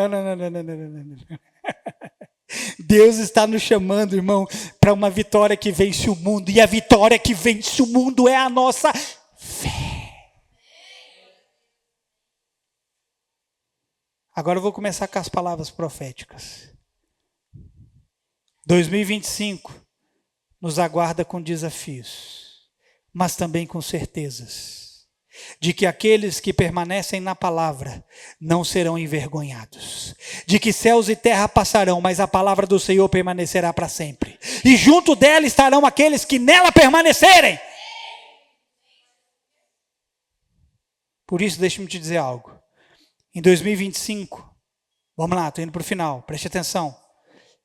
Deus está nos chamando, irmão, para uma vitória que vence o mundo. E a vitória que vence o mundo é a nossa fé. Agora eu vou começar com as palavras proféticas. 2025 nos aguarda com desafios, mas também com certezas de que aqueles que permanecem na palavra não serão envergonhados, de que céus e terra passarão, mas a palavra do Senhor permanecerá para sempre, e junto dela estarão aqueles que nela permanecerem. Por isso, deixa-me te dizer algo. Em 2025, vamos lá, estou indo para o final, preste atenção.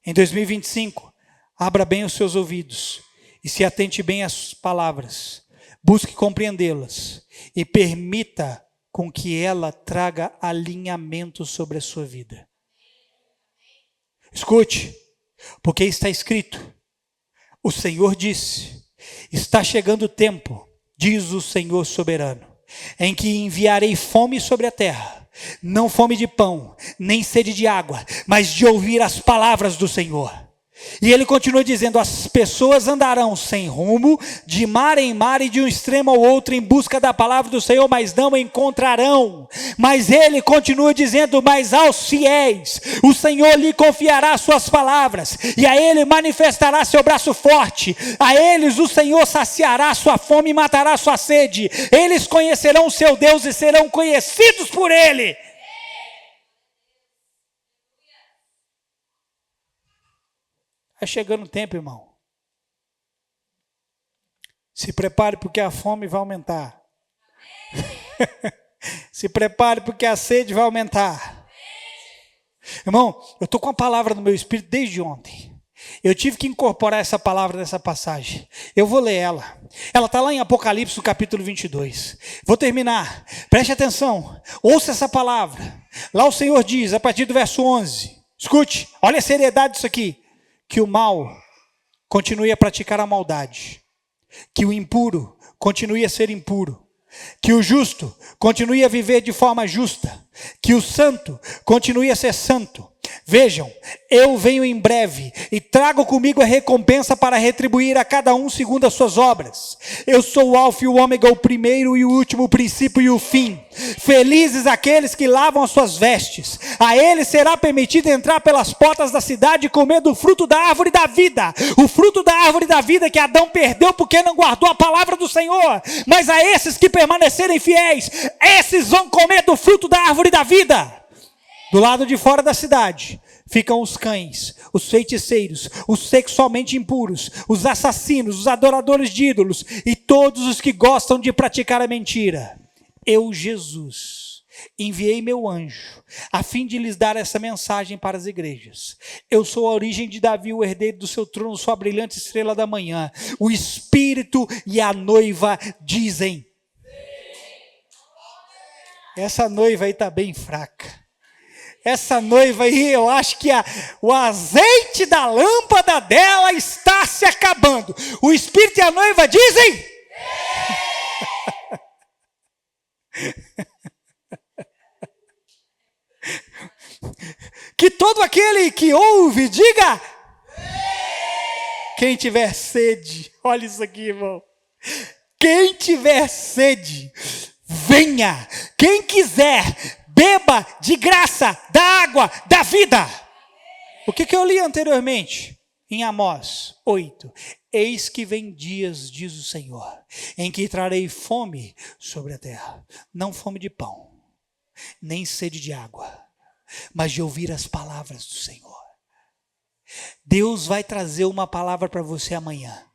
Em 2025, abra bem os seus ouvidos e se atente bem às palavras. Busque compreendê-las e permita com que ela traga alinhamento sobre a sua vida. Escute, porque está escrito, o Senhor disse, está chegando o tempo, diz o Senhor soberano, em que enviarei fome sobre a terra, não fome de pão, nem sede de água, mas de ouvir as palavras do Senhor. E ele continua dizendo: as pessoas andarão sem rumo, de mar em mar e de um extremo ao outro em busca da palavra do Senhor, mas não encontrarão. Mas ele continua dizendo: mas aos fiéis, o Senhor lhe confiará suas palavras, e a ele manifestará seu braço forte. A eles o Senhor saciará sua fome e matará sua sede. Eles conhecerão o seu Deus e serão conhecidos por ele. Está chegando o tempo, irmão. Se prepare porque a fome vai aumentar. Se prepare porque a sede vai aumentar. Irmão, eu estou com a palavra no meu espírito desde ontem. Eu tive que incorporar essa palavra nessa passagem. Eu vou ler ela. Ela está lá em Apocalipse, no capítulo 22. Vou terminar. Preste atenção. Ouça essa palavra. Lá o Senhor diz, a partir do verso 11. Escute, olha a seriedade disso aqui. Que o mal continue a praticar a maldade, que o impuro continue a ser impuro, que o justo continue a viver de forma justa, que o santo continue a ser santo. Vejam, eu venho em breve e trago comigo a recompensa para retribuir a cada um segundo as suas obras. Eu sou o Alfa e o Ômega, o primeiro e o último, o princípio e o fim. Felizes aqueles que lavam as suas vestes. A eles será permitido entrar pelas portas da cidade e comer do fruto da árvore da vida. O fruto da árvore da vida que Adão perdeu porque não guardou a palavra do Senhor. Mas a esses que permanecerem fiéis, esses vão comer do fruto da árvore da vida. Do lado de fora da cidade ficam os cães, os feiticeiros, os sexualmente impuros, os assassinos, os adoradores de ídolos e todos os que gostam de praticar a mentira. Eu, Jesus, enviei meu anjo a fim de lhes dar essa mensagem para as igrejas. Eu sou a origem de Davi, o herdeiro do seu trono, sou a brilhante estrela da manhã. O Espírito e a noiva dizem. Essa noiva aí está bem fraca. Essa noiva aí, eu acho que o azeite da lâmpada dela está se acabando. O Espírito e a noiva dizem? Que todo aquele que ouve, diga. Quem tiver sede, olha isso aqui, irmão. Quem tiver sede, venha. Quem quiser, beba de graça da água da vida. O que eu li anteriormente? Em Amós 8. Eis que vem dias, diz o Senhor, em que trarei fome sobre a terra. Não fome de pão, nem sede de água, mas de ouvir as palavras do Senhor. Deus vai trazer uma palavra para você amanhã.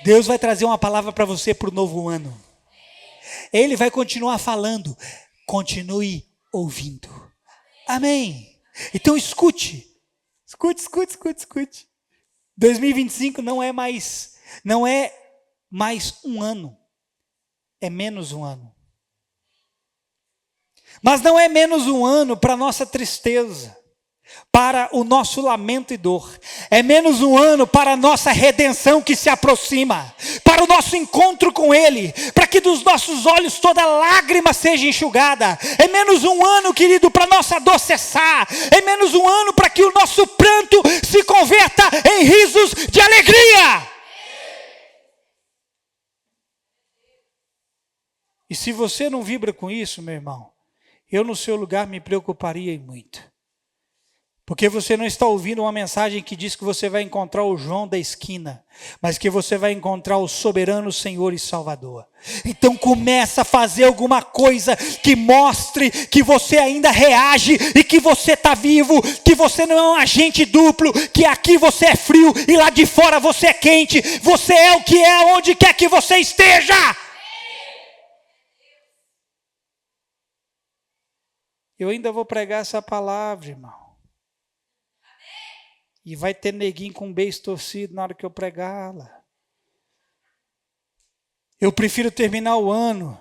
Deus vai trazer uma palavra para você para o novo ano. Ele vai continuar falando. Continue ouvindo. Amém. Então escute. Escute. 2025 não é mais um ano. É menos um ano. Mas não é menos um ano para a nossa tristeza, para o nosso lamento e dor. É menos um ano para a nossa redenção que se aproxima, para o nosso encontro com Ele, para que dos nossos olhos toda lágrima seja enxugada. É menos um ano, querido, para a nossa dor cessar. É menos um ano para que o nosso pranto se converta em risos de alegria. E se você não vibra com isso, meu irmão, eu no seu lugar me preocuparia muito. Porque você não está ouvindo uma mensagem que diz que você vai encontrar o João da esquina, mas que você vai encontrar o soberano Senhor e Salvador. Então começa a fazer alguma coisa que mostre que você ainda reage e que você está vivo, que você não é um agente duplo, que aqui você é frio e lá de fora você é quente. Você é o que é onde quer que você esteja. Eu ainda vou pregar essa palavra, irmão. E vai ter neguinho com um beijo torcido na hora que eu pregá-la. Eu prefiro terminar o ano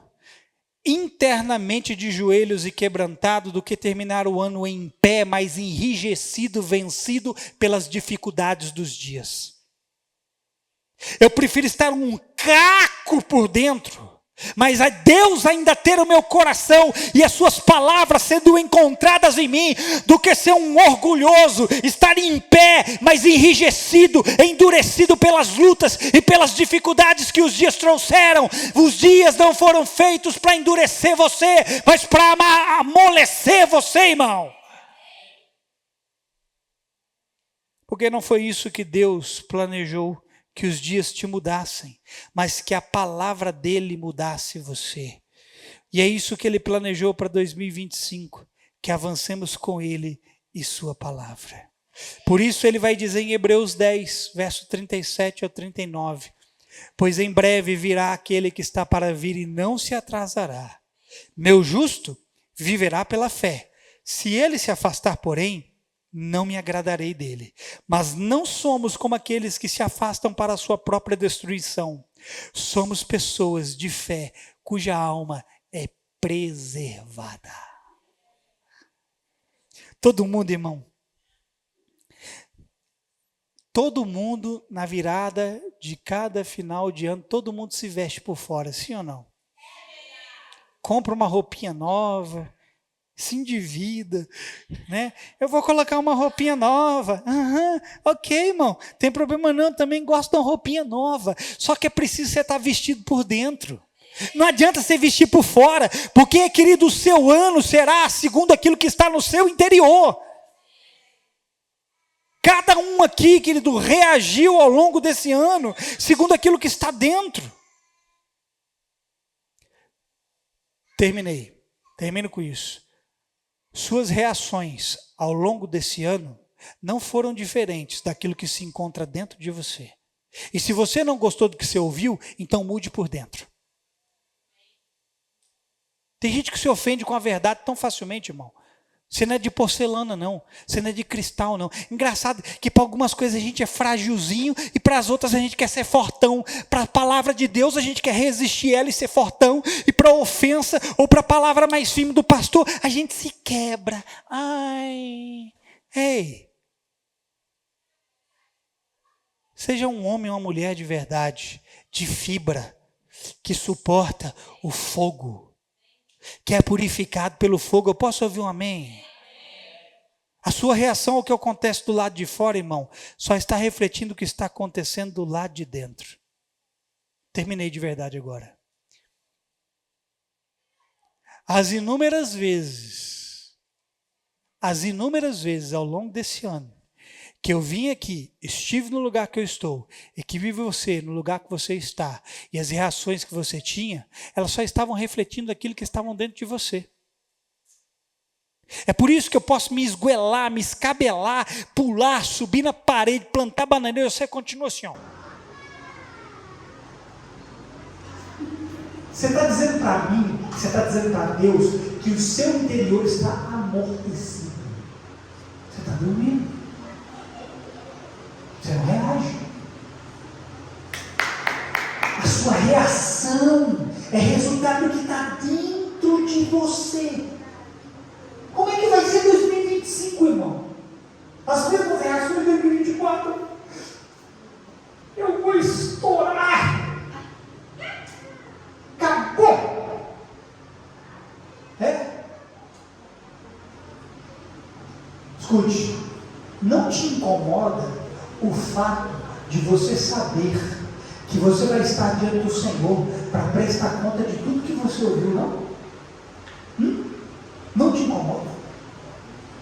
internamente de joelhos e quebrantado do que terminar o ano em pé, mas enrijecido, vencido pelas dificuldades dos dias. Eu prefiro estar um caco por dentro Mas a Deus ainda ter o meu coração e as suas palavras sendo encontradas em mim, do que ser um orgulhoso, estar em pé, mas enrijecido, endurecido pelas lutas e pelas dificuldades que os dias trouxeram. Os dias não foram feitos para endurecer você, mas para amolecer você, irmão. Porque não foi isso que Deus planejou, que os dias te mudassem, mas que a palavra dele mudasse você. E é isso que ele planejou para 2025, que avancemos com ele e sua palavra. Por isso ele vai dizer em Hebreus 10, verso 37 ao 39, pois em breve virá aquele que está para vir e não se atrasará. Meu justo viverá pela fé. Se ele se afastar, porém, não me agradarei dele. Mas não somos como aqueles que se afastam para a sua própria destruição. Somos pessoas de fé, cuja alma é preservada. Todo mundo, irmão, todo mundo na virada de cada final de ano, todo mundo se veste por fora, sim ou não? Compra uma roupinha nova, se endivida, né? Eu vou colocar uma roupinha nova. Ok, irmão, tem problema não, também gosto de uma roupinha nova. Só que é preciso você estar vestido por dentro. Não adianta você vestir por fora, porque, querido, o seu ano será segundo aquilo que está no seu interior. Cada um aqui, querido, reagiu ao longo desse ano segundo aquilo que está dentro. Termino com isso. Suas reações ao longo desse ano não foram diferentes daquilo que se encontra dentro de você. E se você não gostou do que você ouviu, então mude por dentro. Tem gente que se ofende com a verdade tão facilmente, irmão. Você não é de porcelana, não. Você não é de cristal, não. Engraçado que para algumas coisas a gente é frágilzinho e para as outras a gente quer ser fortão. Para a palavra de Deus a gente quer resistir ela e ser fortão. E para a ofensa ou para a palavra mais firme do pastor, a gente se quebra. Ai, ei. Seja um homem ou uma mulher de verdade, de fibra, que suporta o fogo, que é purificado pelo fogo. Eu posso ouvir um amém? A sua reação ao que acontece do lado de fora, irmão, só está refletindo o que está acontecendo do lado de dentro. Terminei de verdade agora. As inúmeras vezes ao longo desse ano, que eu vim aqui, estive no lugar que eu estou, e que vi você no lugar que você está, e as reações que você tinha, elas só estavam refletindo aquilo que estavam dentro de você. É por isso que eu posso me esguelar, me escabelar, pular, subir na parede, plantar bananeira, você continua assim, ó. Você está dizendo para mim, você está dizendo para Deus, que o seu interior está amortecido. Você está dormindo. Você não reage. A sua reação é resultado do que está dentro de você. Como é que vai ser 2025, irmão? As mesmas reações de 2024. Eu vou estourar. Acabou. Escute, não te incomoda o fato de você saber que você vai estar diante do Senhor para prestar conta de tudo que você ouviu, não? Não te incomoda?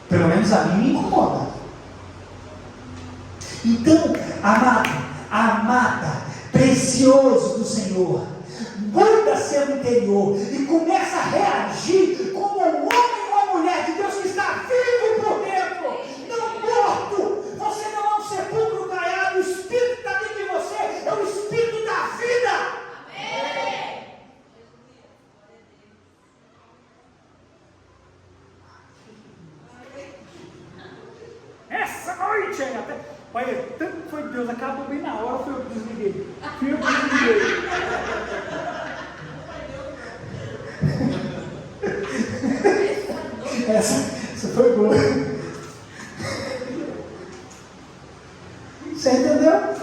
Pelo menos a mim me incomoda. Então, amada, precioso do Senhor, muda seu interior e começa a reagir como um homem ou uma mulher de Deus que está vivo por dentro, não morto. Você não é um sepulcro caiado, o Espírito está dentro de você, é o Espírito da vida. Amém. Essa noite, olha, tanto foi Deus, acabou bem na hora, foi eu que desliguei. Essa foi boa. Você entendeu?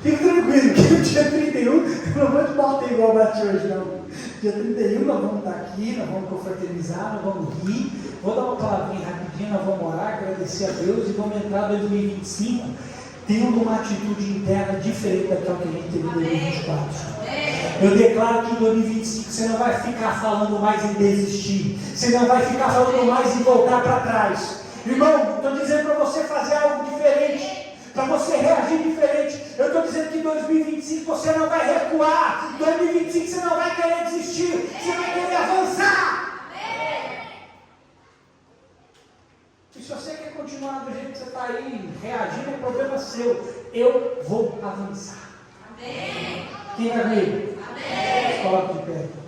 Fique tranquilo. dia 31, eu não vou te bater igual bate hoje, não. Dia 31 nós vamos estar aqui, nós vamos confraternizar, nós vamos rir. Vou dar uma palavrinha rapidinho, nós vamos orar, agradecer a Deus e vamos entrar em 2025 tendo uma atitude interna diferente daquela que a gente teve em 2024. Eu declaro que em 2025 você não vai ficar falando mais em desistir, você não vai ficar falando mais em voltar para trás. Irmão, estou dizendo para você fazer algo diferente, para você reagir diferente. Eu estou dizendo que em 2025 você não vai recuar, em 2025 você não vai querer desistir, você vai querer avançar. E se você quer continuar do jeito que você está aí, reagindo, é problema seu. Eu vou avançar. Amém. Quem vai ver? Amém. Coloque de pé.